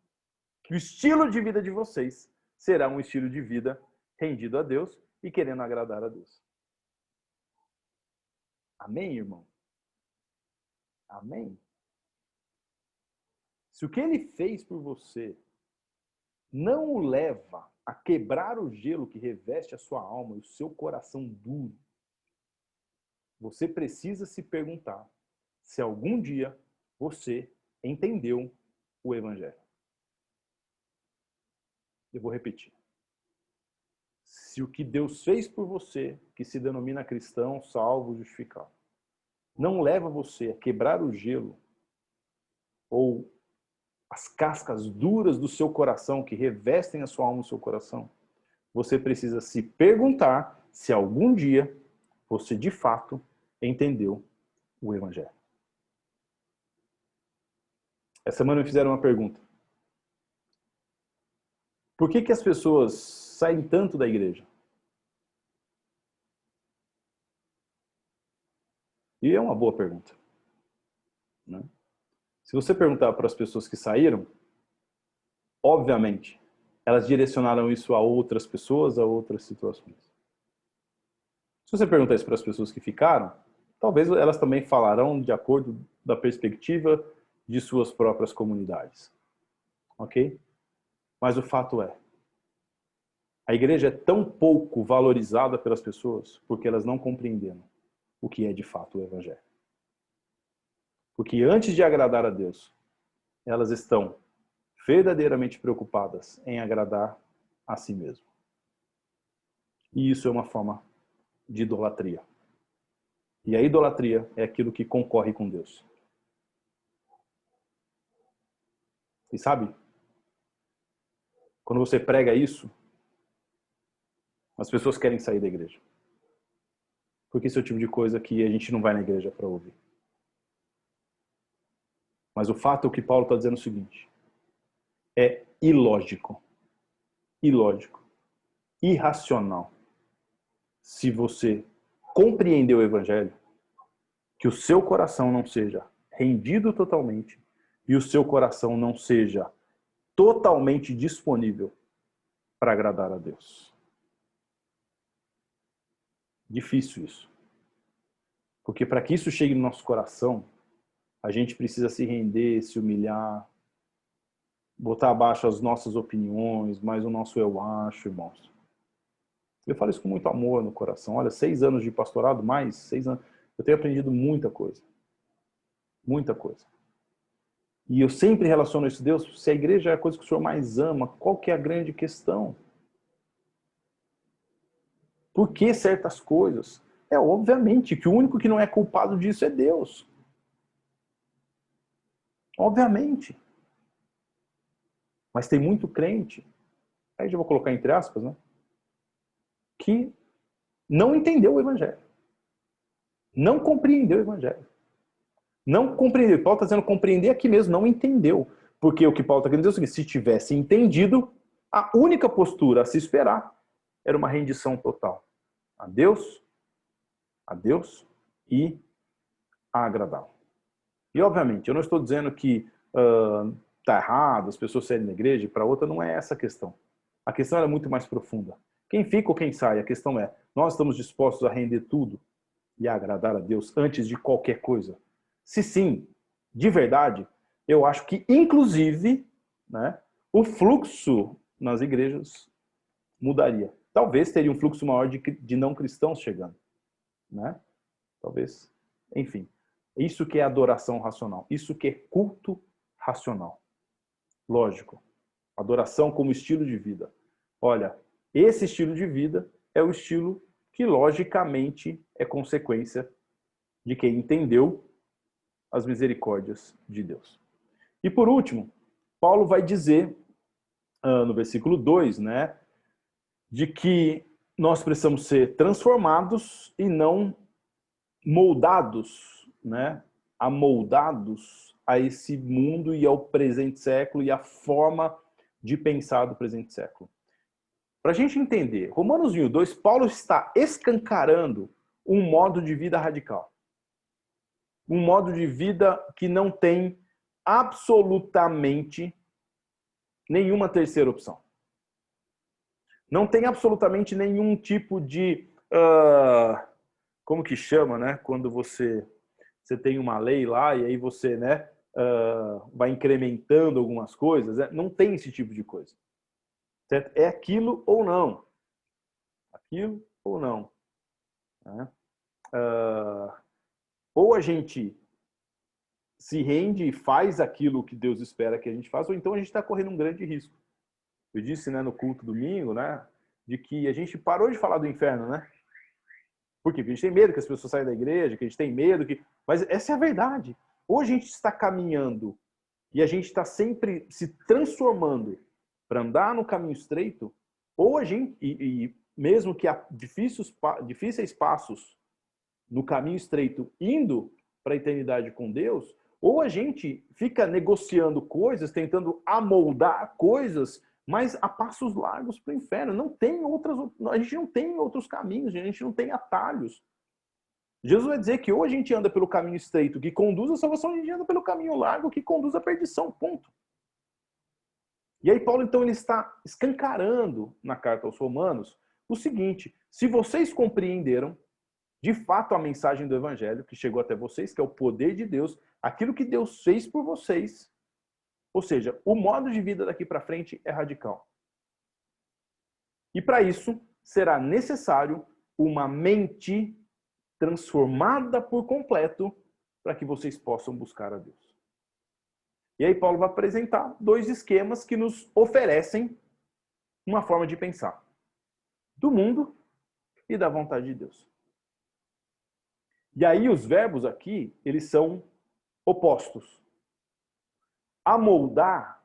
que o estilo de vida de vocês será um estilo de vida rendido a Deus e querendo agradar a Deus. Amém, irmão? Amém? Se o que ele fez por você não o leva a quebrar o gelo que reveste a sua alma e o seu coração duro, você precisa se perguntar se algum dia você entendeu o Evangelho. Eu vou repetir. Se o que Deus fez por você, que se denomina cristão, salvo, justificado, não leva você a quebrar o gelo ou as cascas duras do seu coração que revestem a sua alma e o seu coração, você precisa se perguntar se algum dia você de fato entendeu o Evangelho. Essa semana me fizeram uma pergunta. Por que as pessoas saem tanto da igreja? E é uma boa pergunta, né? Se você perguntar para as pessoas que saíram, obviamente, elas direcionaram isso a outras pessoas, a outras situações. Se você perguntar isso para as pessoas que ficaram, talvez elas também falarão de acordo da perspectiva de suas próprias comunidades. Ok? Mas o fato é, a igreja é tão pouco valorizada pelas pessoas porque elas não compreenderam o que é de fato o Evangelho. Porque antes de agradar a Deus, elas estão verdadeiramente preocupadas em agradar a si mesmo. E isso é uma forma de idolatria. E a idolatria é aquilo que concorre com Deus. E sabe, quando você prega isso, as pessoas querem sair da igreja. Porque esse é o tipo de coisa que a gente não vai na igreja para ouvir. Mas o fato é que Paulo está dizendo o seguinte: é ilógico, irracional, se você compreender o Evangelho, que o seu coração não seja rendido totalmente e o seu coração não seja totalmente disponível para agradar a Deus. Difícil isso. Porque para que isso chegue no nosso coração, a gente precisa se render, se humilhar, botar abaixo as nossas opiniões, mais o nosso eu acho, irmãos. Eu falo isso com muito amor no coração. Olha, 6 anos de pastorado, mais 6 anos, eu tenho aprendido muita coisa. Muita coisa. E eu sempre relaciono isso, Deus, se a igreja é a coisa que o Senhor mais ama, qual que é a grande questão? Por que certas coisas? É obviamente que o único que não é culpado disso é Deus. Obviamente. Mas tem muito crente, aí já vou colocar entre aspas, né? Que não entendeu o Evangelho. Não compreendeu o Evangelho. Não compreendeu. Paulo está dizendo compreender aqui mesmo, não entendeu. Porque o que Paulo está querendo dizer é o seguinte: se tivesse entendido, a única postura a se esperar era uma rendição total a Deus e a agradá-lo. E, obviamente, eu não estou dizendo que está errado as pessoas saírem da igreja, e para outra não é essa a questão. A questão é muito mais profunda. Quem fica ou quem sai? A questão é, nós estamos dispostos a render tudo e a agradar a Deus antes de qualquer coisa? Se sim, de verdade, eu acho que, inclusive, né, o fluxo nas igrejas mudaria. Talvez teria um fluxo maior de não cristãos chegando, né? Talvez. Enfim, isso que é adoração racional. Isso que é culto racional. Lógico. Adoração como estilo de vida. Olha, esse estilo de vida é o estilo que, logicamente, é consequência de quem entendeu as misericórdias de Deus. E, por último, Paulo vai dizer, no versículo 2, né, de que nós precisamos ser transformados e não moldados, né, amoldados a esse mundo e ao presente século e à forma de pensar do presente século. Para a gente entender, Romanos 1:2, Paulo está escancarando um modo de vida radical. Um modo de vida que não tem absolutamente nenhuma terceira opção. Não tem absolutamente nenhum tipo de... como que chama, né? Quando você tem uma lei lá e aí você, né, vai incrementando algumas coisas. Não tem esse tipo de coisa. Certo? É aquilo ou não. Aquilo ou não. Né? Ou a gente se rende e faz aquilo que Deus espera que a gente faça, ou então a gente está correndo um grande risco. Eu disse, né, no culto domingo, né, de que a gente parou de falar do inferno, né? Por quê? Porque a gente tem medo que as pessoas saiam da igreja, que a gente tem medo que... Mas essa é a verdade. Ou a gente está caminhando e a gente está sempre se transformando para andar no caminho estreito, ou a gente, e mesmo que há difíceis passos no caminho estreito indo para a eternidade com Deus, ou a gente fica negociando coisas, tentando amoldar coisas, mas a passos largos para o inferno. Não tem outras, a gente não tem outros caminhos, a gente não tem atalhos. Jesus vai dizer que ou a gente anda pelo caminho estreito que conduz à salvação, ou a gente anda pelo caminho largo que conduz à perdição, ponto. E aí Paulo, então, ele está escancarando na carta aos Romanos o seguinte: se vocês compreenderam de fato a mensagem do evangelho que chegou até vocês, que é o poder de Deus, aquilo que Deus fez por vocês, ou seja, o modo de vida daqui para frente é radical. E para isso será necessário uma mente transformada por completo para que vocês possam buscar a Deus. E aí Paulo vai apresentar dois esquemas que nos oferecem uma forma de pensar do mundo e da vontade de Deus. E aí os verbos aqui, eles são opostos. Amoldar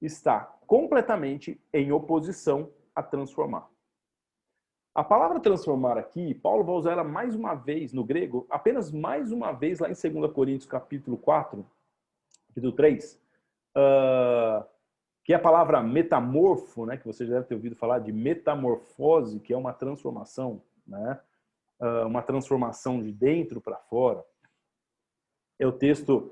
está completamente em oposição a transformar. A palavra transformar aqui, Paulo vai usar ela mais uma vez no grego, apenas mais uma vez lá em 2 Coríntios capítulo 4, capítulo 3, que é a palavra metamorfo, né, que você já deve ter ouvido falar de metamorfose, que é uma transformação, né, uma transformação de dentro para fora. É o texto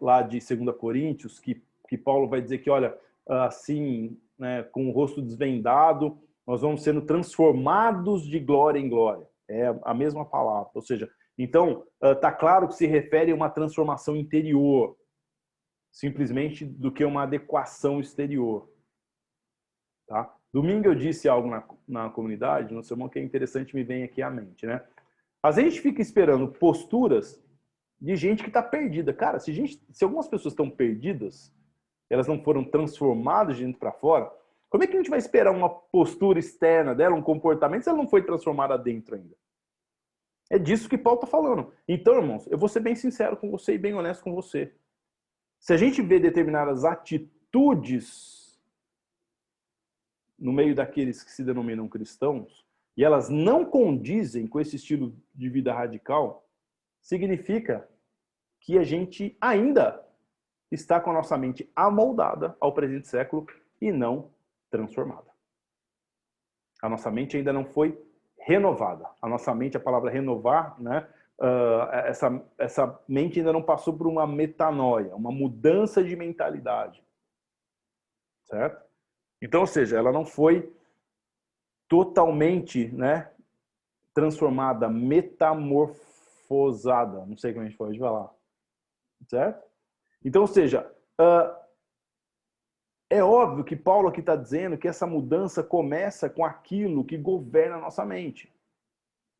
lá de 2 Coríntios, que Paulo vai dizer que, olha, assim, né, com o rosto desvendado, nós vamos sendo transformados de glória em glória. É a mesma palavra. Ou seja, então, está claro que se refere a uma transformação interior, simplesmente do que uma adequação exterior. Tá? Domingo eu disse algo na comunidade, no sermão, que é interessante, me vem aqui à mente, né? Às vezes a gente fica esperando posturas de gente que está perdida. Cara, se algumas pessoas estão perdidas, elas não foram transformadas de dentro para fora, como é que a gente vai esperar uma postura externa dela, um comportamento, se ela não foi transformada dentro ainda? É disso que Paulo está falando. Então, irmãos, eu vou ser bem sincero com você e bem honesto com você. Se a gente vê determinadas atitudes no meio daqueles que se denominam cristãos, e elas não condizem com esse estilo de vida radical, significa que a gente ainda está com a nossa mente amoldada ao presente século e não transformada. A nossa mente ainda não foi renovada. A nossa mente, a palavra renovar, né? Essa mente ainda não passou por uma metanoia, uma mudança de mentalidade. Certo? Então, ou seja, ela não foi totalmente, né, transformada, metamorfosada. Não sei como a gente pode falar. Certo? Então, ou seja, é óbvio que Paulo aqui está dizendo que essa mudança começa com aquilo que governa a nossa mente.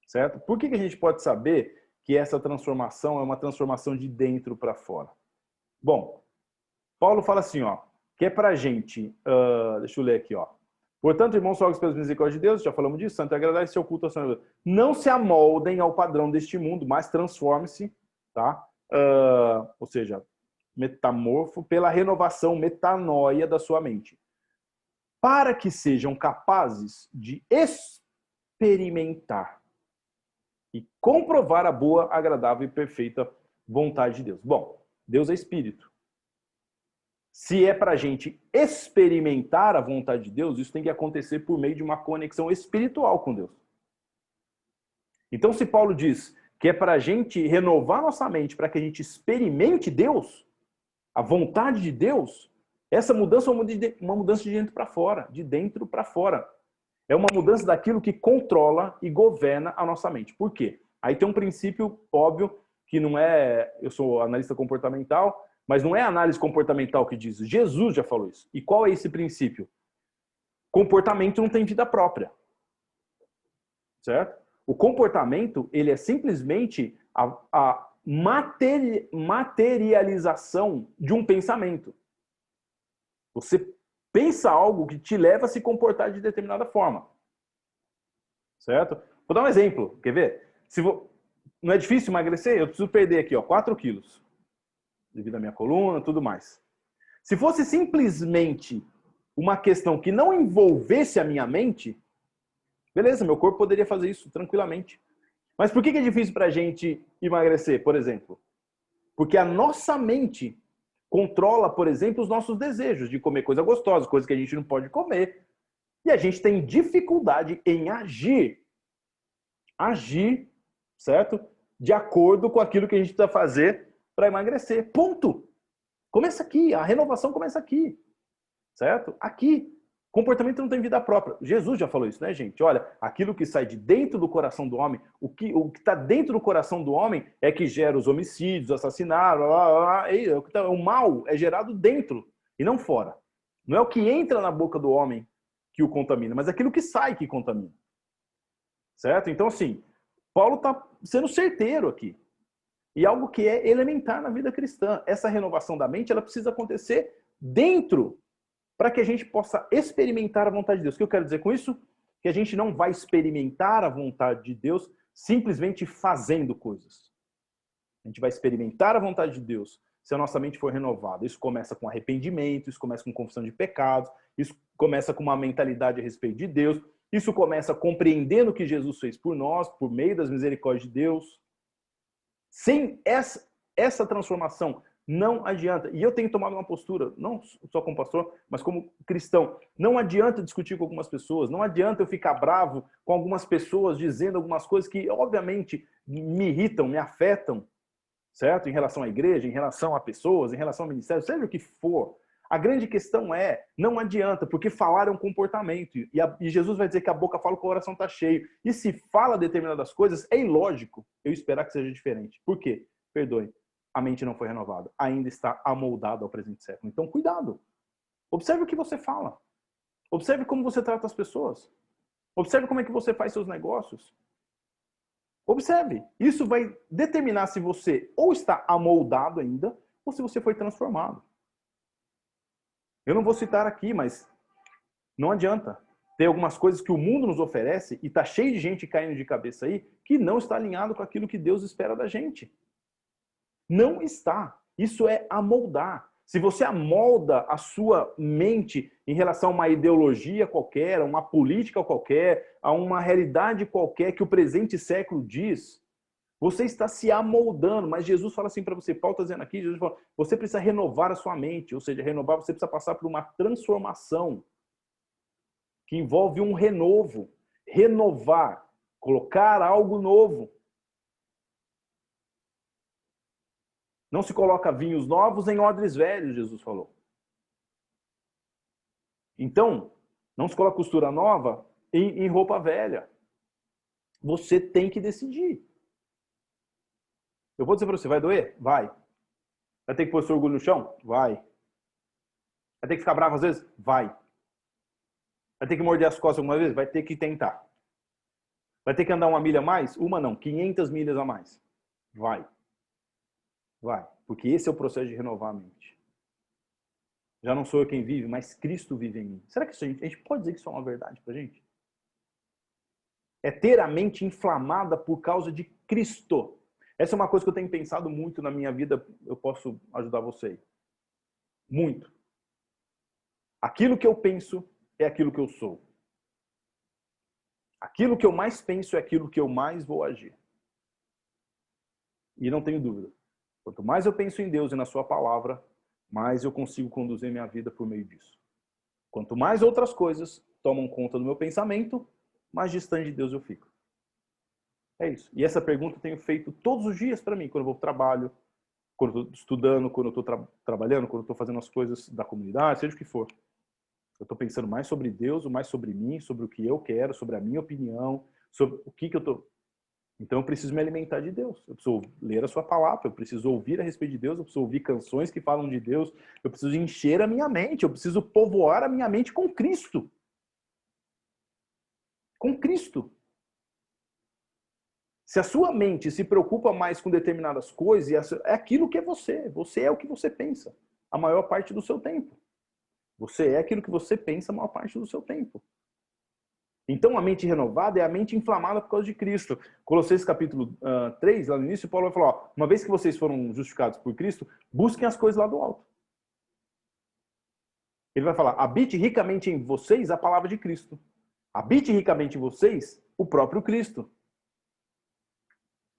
Certo? Por que a gente pode saber que essa transformação é uma transformação de dentro para fora? Bom, Paulo fala assim, ó, que é para a gente, deixa eu ler aqui, ó. Portanto, irmãos, rogos pelas misericórdias de Deus, já falamos disso, santo e agradável, seu culto ao Senhor. Não se amoldem ao padrão deste mundo, mas transforme-se, tá? Ou seja, metamorfo, pela renovação, metanoia da sua mente. Para que sejam capazes de experimentar e comprovar a boa, agradável e perfeita vontade de Deus. Bom, Deus é espírito. Se é para a gente experimentar a vontade de Deus, isso tem que acontecer por meio de uma conexão espiritual com Deus. Então, se Paulo diz que é para a gente renovar nossa mente para que a gente experimente Deus, a vontade de Deus, essa mudança é uma mudança de dentro para fora, de dentro para fora. É uma mudança daquilo que controla e governa a nossa mente. Por quê? Aí tem um princípio óbvio que não é... Eu sou analista comportamental, mas não é a análise comportamental que diz. Jesus já falou isso. E qual é esse princípio? Comportamento não tem vida própria. Certo? O comportamento, ele é simplesmente a materialização de um pensamento. Você pensa algo que te leva a se comportar de determinada forma. Certo? Vou dar um exemplo. Quer ver? Não é difícil emagrecer? Eu preciso perder aqui, ó, 4 quilos. Devido à minha coluna, tudo mais. Se fosse simplesmente uma questão que não envolvesse a minha mente, beleza, meu corpo poderia fazer isso tranquilamente. Mas por que é difícil para a gente emagrecer, por exemplo? Porque a nossa mente controla, por exemplo, os nossos desejos de comer coisa gostosa, coisa que a gente não pode comer. E a gente tem dificuldade em agir. Agir, certo? De acordo com aquilo que a gente precisa fazer para emagrecer. Ponto. Começa aqui. A renovação começa aqui. Certo? Aqui. Comportamento não tem vida própria. Jesus já falou isso, né, gente? Olha, aquilo que sai de dentro do coração do homem, o que está dentro do coração do homem é que gera os homicídios, assassinatos, o mal é gerado dentro e não fora. Não é o que entra na boca do homem que o contamina, mas aquilo que sai que contamina. Certo? Então, assim, Paulo está sendo certeiro aqui. E algo que é elementar na vida cristã. Essa renovação da mente, ela precisa acontecer dentro, para que a gente possa experimentar a vontade de Deus. O que eu quero dizer com isso? Que a gente não vai experimentar a vontade de Deus simplesmente fazendo coisas. A gente vai experimentar a vontade de Deus se a nossa mente for renovada. Isso começa com arrependimento, isso começa com confissão de pecados, isso começa com uma mentalidade a respeito de Deus, isso começa compreendendo o que Jesus fez por nós, por meio das misericórdias de Deus. Sem essa transformação, não adianta. E eu tenho tomado uma postura, não só como pastor, mas como cristão. Não adianta discutir com algumas pessoas, não adianta eu ficar bravo com algumas pessoas dizendo algumas coisas que, obviamente, me irritam, me afetam, certo? Em relação à igreja, em relação a pessoas, em relação ao ministério, seja o que for. A grande questão é, não adianta, porque falar é um comportamento. E Jesus vai dizer que a boca fala, o coração está cheio. E se fala determinadas coisas, é ilógico eu esperar que seja diferente. Por quê? Perdoe. A mente não foi renovada. Ainda está amoldada ao presente século. Então, cuidado. Observe o que você fala. Observe como você trata as pessoas. Observe como é que você faz seus negócios. Observe. Isso vai determinar se você ou está amoldado ainda, ou se você foi transformado. Eu não vou citar aqui, mas não adianta. Tem algumas coisas que o mundo nos oferece e está cheio de gente caindo de cabeça aí que não está alinhado com aquilo que Deus espera da gente. Não está. Isso é amoldar. Se você amolda a sua mente em relação a uma ideologia qualquer, a uma política qualquer, a uma realidade qualquer que o presente século diz, você está se amoldando. Mas Jesus fala assim para você, Paulo está dizendo aqui, Jesus fala, você precisa renovar a sua mente, ou seja, renovar, você precisa passar por uma transformação que envolve um renovo. Renovar, colocar algo novo. Não se coloca vinhos novos em odres velhos, Jesus falou. Então, não se coloca costura nova em roupa velha. Você tem que decidir. Eu vou dizer para você, vai doer? Vai. Vai ter que pôr seu orgulho no chão? Vai. Vai ter que ficar bravo às vezes? Vai. Vai ter que morder as costas alguma vez? Vai ter que tentar. Vai ter que andar 1 milha a mais? Uma não, 500 milhas a mais. Vai. Vai. Porque esse é o processo de renovar a mente. Já não sou eu quem vive, mas Cristo vive em mim. Será que a gente pode dizer que isso é uma verdade pra gente? É ter a mente inflamada por causa de Cristo. Essa é uma coisa que eu tenho pensado muito na minha vida. Eu posso ajudar você. Muito. Aquilo que eu penso é aquilo que eu sou. Aquilo que eu mais penso é aquilo que eu mais vou agir. E não tenho dúvida. Quanto mais eu penso em Deus e na sua palavra, mais eu consigo conduzir minha vida por meio disso. Quanto mais outras coisas tomam conta do meu pensamento, mais distante de Deus eu fico. É isso. E essa pergunta eu tenho feito todos os dias para mim, quando eu vou para o trabalho, quando eu estou estudando, quando eu estou trabalhando, quando eu estou fazendo as coisas da comunidade, seja o que for. Eu estou pensando mais sobre Deus, ou mais sobre mim, sobre o que eu quero, sobre a minha opinião, sobre o que eu estou... Então eu preciso me alimentar de Deus. Eu preciso ler a sua palavra, eu preciso ouvir a respeito de Deus, eu preciso ouvir canções que falam de Deus, eu preciso encher a minha mente, eu preciso povoar a minha mente com Cristo. Com Cristo. Se a sua mente se preocupa mais com determinadas coisas, é aquilo que é você. Você é o que você pensa a maior parte do seu tempo. Você é aquilo que você pensa a maior parte do seu tempo. Então, a mente renovada é a mente inflamada por causa de Cristo. Colossenses capítulo 3, lá no início, Paulo vai falar, ó, uma vez que vocês foram justificados por Cristo, busquem as coisas lá do alto. Ele vai falar, habite ricamente em vocês a palavra de Cristo. Habite ricamente em vocês o próprio Cristo.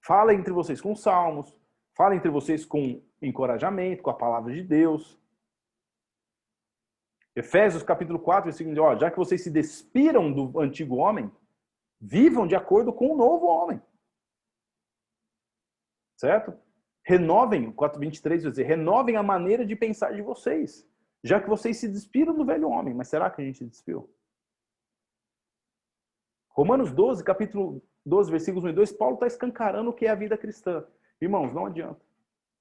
Fala entre vocês com salmos, fala entre vocês com encorajamento, com a palavra de Deus. Efésios capítulo 4, versículo 1, ó, já que vocês se despiram do antigo homem, vivam de acordo com o novo homem. Certo? Renovem, 4:23 vai dizer, renovem a maneira de pensar de vocês, já que vocês se despiram do velho homem. Mas será que a gente se despiu? Romanos 12, capítulo 12, versículos 1 e 2, Paulo está escancarando o que é a vida cristã. Irmãos, não adianta.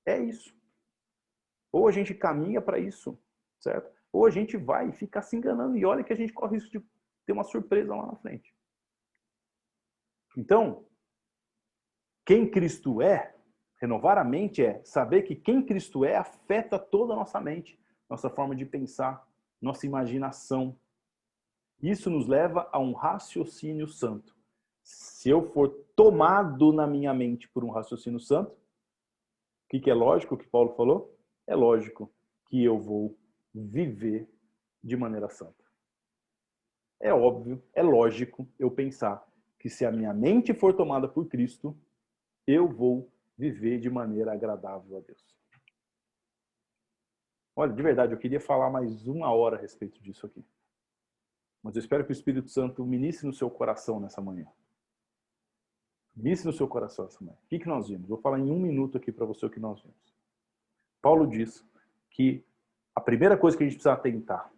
É isso. Ou a gente caminha para isso, certo? Ou a gente vai ficar se enganando e olha que a gente corre risco de ter uma surpresa lá na frente. Então, quem Cristo é, renovar a mente é saber que quem Cristo é afeta toda a nossa mente, nossa forma de pensar, nossa imaginação. Isso nos leva a um raciocínio santo. Se eu for tomado na minha mente por um raciocínio santo, o que é lógico, o que Paulo falou? É lógico que eu vou viver de maneira santa. É óbvio, é lógico eu pensar que se a minha mente for tomada por Cristo, eu vou viver de maneira agradável a Deus. Olha, de verdade, eu queria falar mais 1 hora a respeito disso aqui. Mas eu espero que o Espírito Santo ministre no seu coração nessa manhã. Ministre no seu coração essa manhã. O que nós vimos? Vou falar em 1 minuto aqui para você o que nós vimos. Paulo diz que a primeira coisa que a gente precisa atentar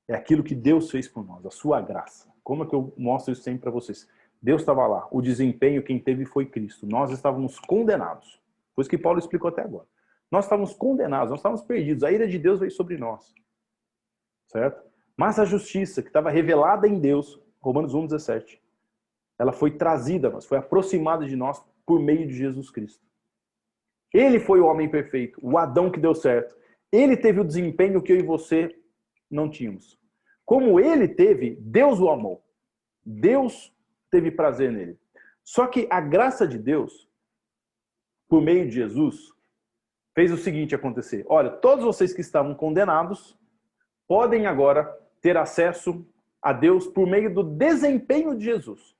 é aquilo que Deus fez por nós, a sua graça. Como é que eu mostro isso sempre para vocês? Deus estava lá, o desempenho quem teve foi Cristo. Nós estávamos condenados. Foi isso que Paulo explicou até agora. Nós estávamos condenados, nós estávamos perdidos. A ira de Deus veio sobre nós. Certo? Mas a justiça que estava revelada em Deus, Romanos 1:17, ela foi trazida a nós, foi aproximada de nós por meio de Jesus Cristo. Ele foi o homem perfeito, o Adão que deu certo. Ele teve o desempenho que eu e você não tínhamos. Como ele teve, Deus o amou. Deus teve prazer nele. Só que a graça de Deus, por meio de Jesus, fez o seguinte acontecer. Olha, todos vocês que estavam condenados podem agora ter acesso a Deus por meio do desempenho de Jesus.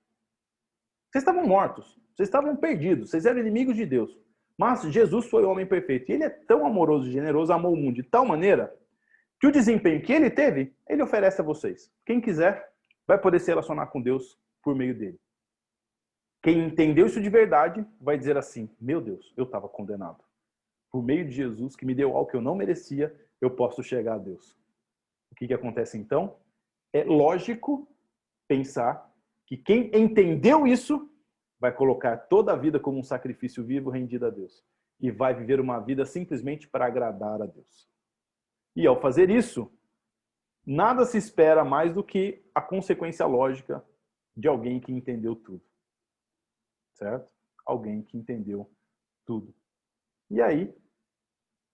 Vocês estavam mortos, vocês estavam perdidos, vocês eram inimigos de Deus. Mas Jesus foi o homem perfeito. E ele é tão amoroso e generoso, amou o mundo de tal maneira que o desempenho que ele teve, ele oferece a vocês. Quem quiser vai poder se relacionar com Deus por meio dele. Quem entendeu isso de verdade vai dizer assim, meu Deus, eu estava condenado. Por meio de Jesus, que me deu algo que eu não merecia, eu posso chegar a Deus. O que acontece então? É lógico pensar que quem entendeu isso vai colocar toda a vida como um sacrifício vivo rendido a Deus. E vai viver uma vida simplesmente para agradar a Deus. E ao fazer isso, nada se espera mais do que a consequência lógica de alguém que entendeu tudo. Certo? Alguém que entendeu tudo. E aí,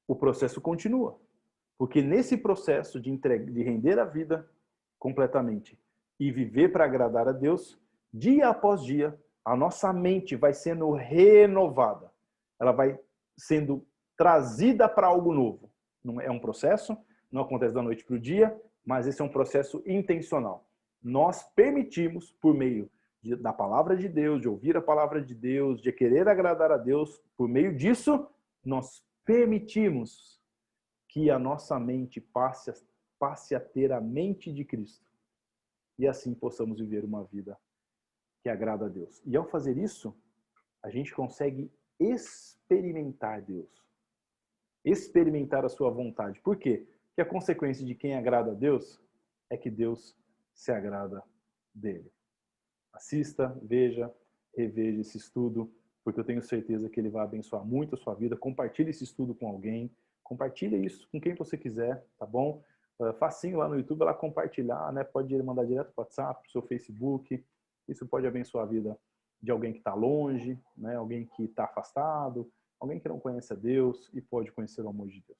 o processo continua. Porque nesse processo de render a vida completamente e viver para agradar a Deus, dia após dia, a nossa mente vai sendo renovada. Ela vai sendo trazida para algo novo. Não é um processo, não acontece da noite para o dia, mas esse é um processo intencional. Nós permitimos, por meio da palavra de Deus, de ouvir a palavra de Deus, de querer agradar a Deus, por meio disso, nós permitimos que a nossa mente passe a ter a mente de Cristo. E assim possamos viver uma vida que agrada a Deus. E ao fazer isso, a gente consegue experimentar Deus. Experimentar a sua vontade. Por quê? Porque a consequência de quem agrada a Deus é que Deus se agrada dele. Assista, veja, reveja esse estudo, porque eu tenho certeza que ele vai abençoar muito a sua vida. Compartilhe esse estudo com alguém, compartilhe isso com quem você quiser, tá bom? Facinho lá no YouTube, ela compartilhar, né? Pode mandar direto para o WhatsApp, para o seu Facebook. Isso pode abençoar a vida de alguém que está longe, né? Alguém que está afastado, alguém que não conhece a Deus e pode conhecer o amor de Deus.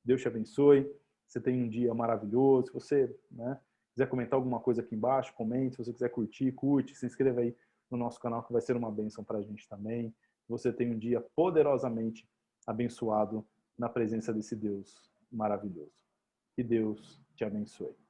Deus te abençoe. Você tem um dia maravilhoso. Se você, né, quiser comentar alguma coisa aqui embaixo, comente. Se você quiser curtir, curte. Se inscreva aí no nosso canal, que vai ser uma bênção para a gente também. Você tem um dia poderosamente abençoado na presença desse Deus maravilhoso. Que Deus te abençoe.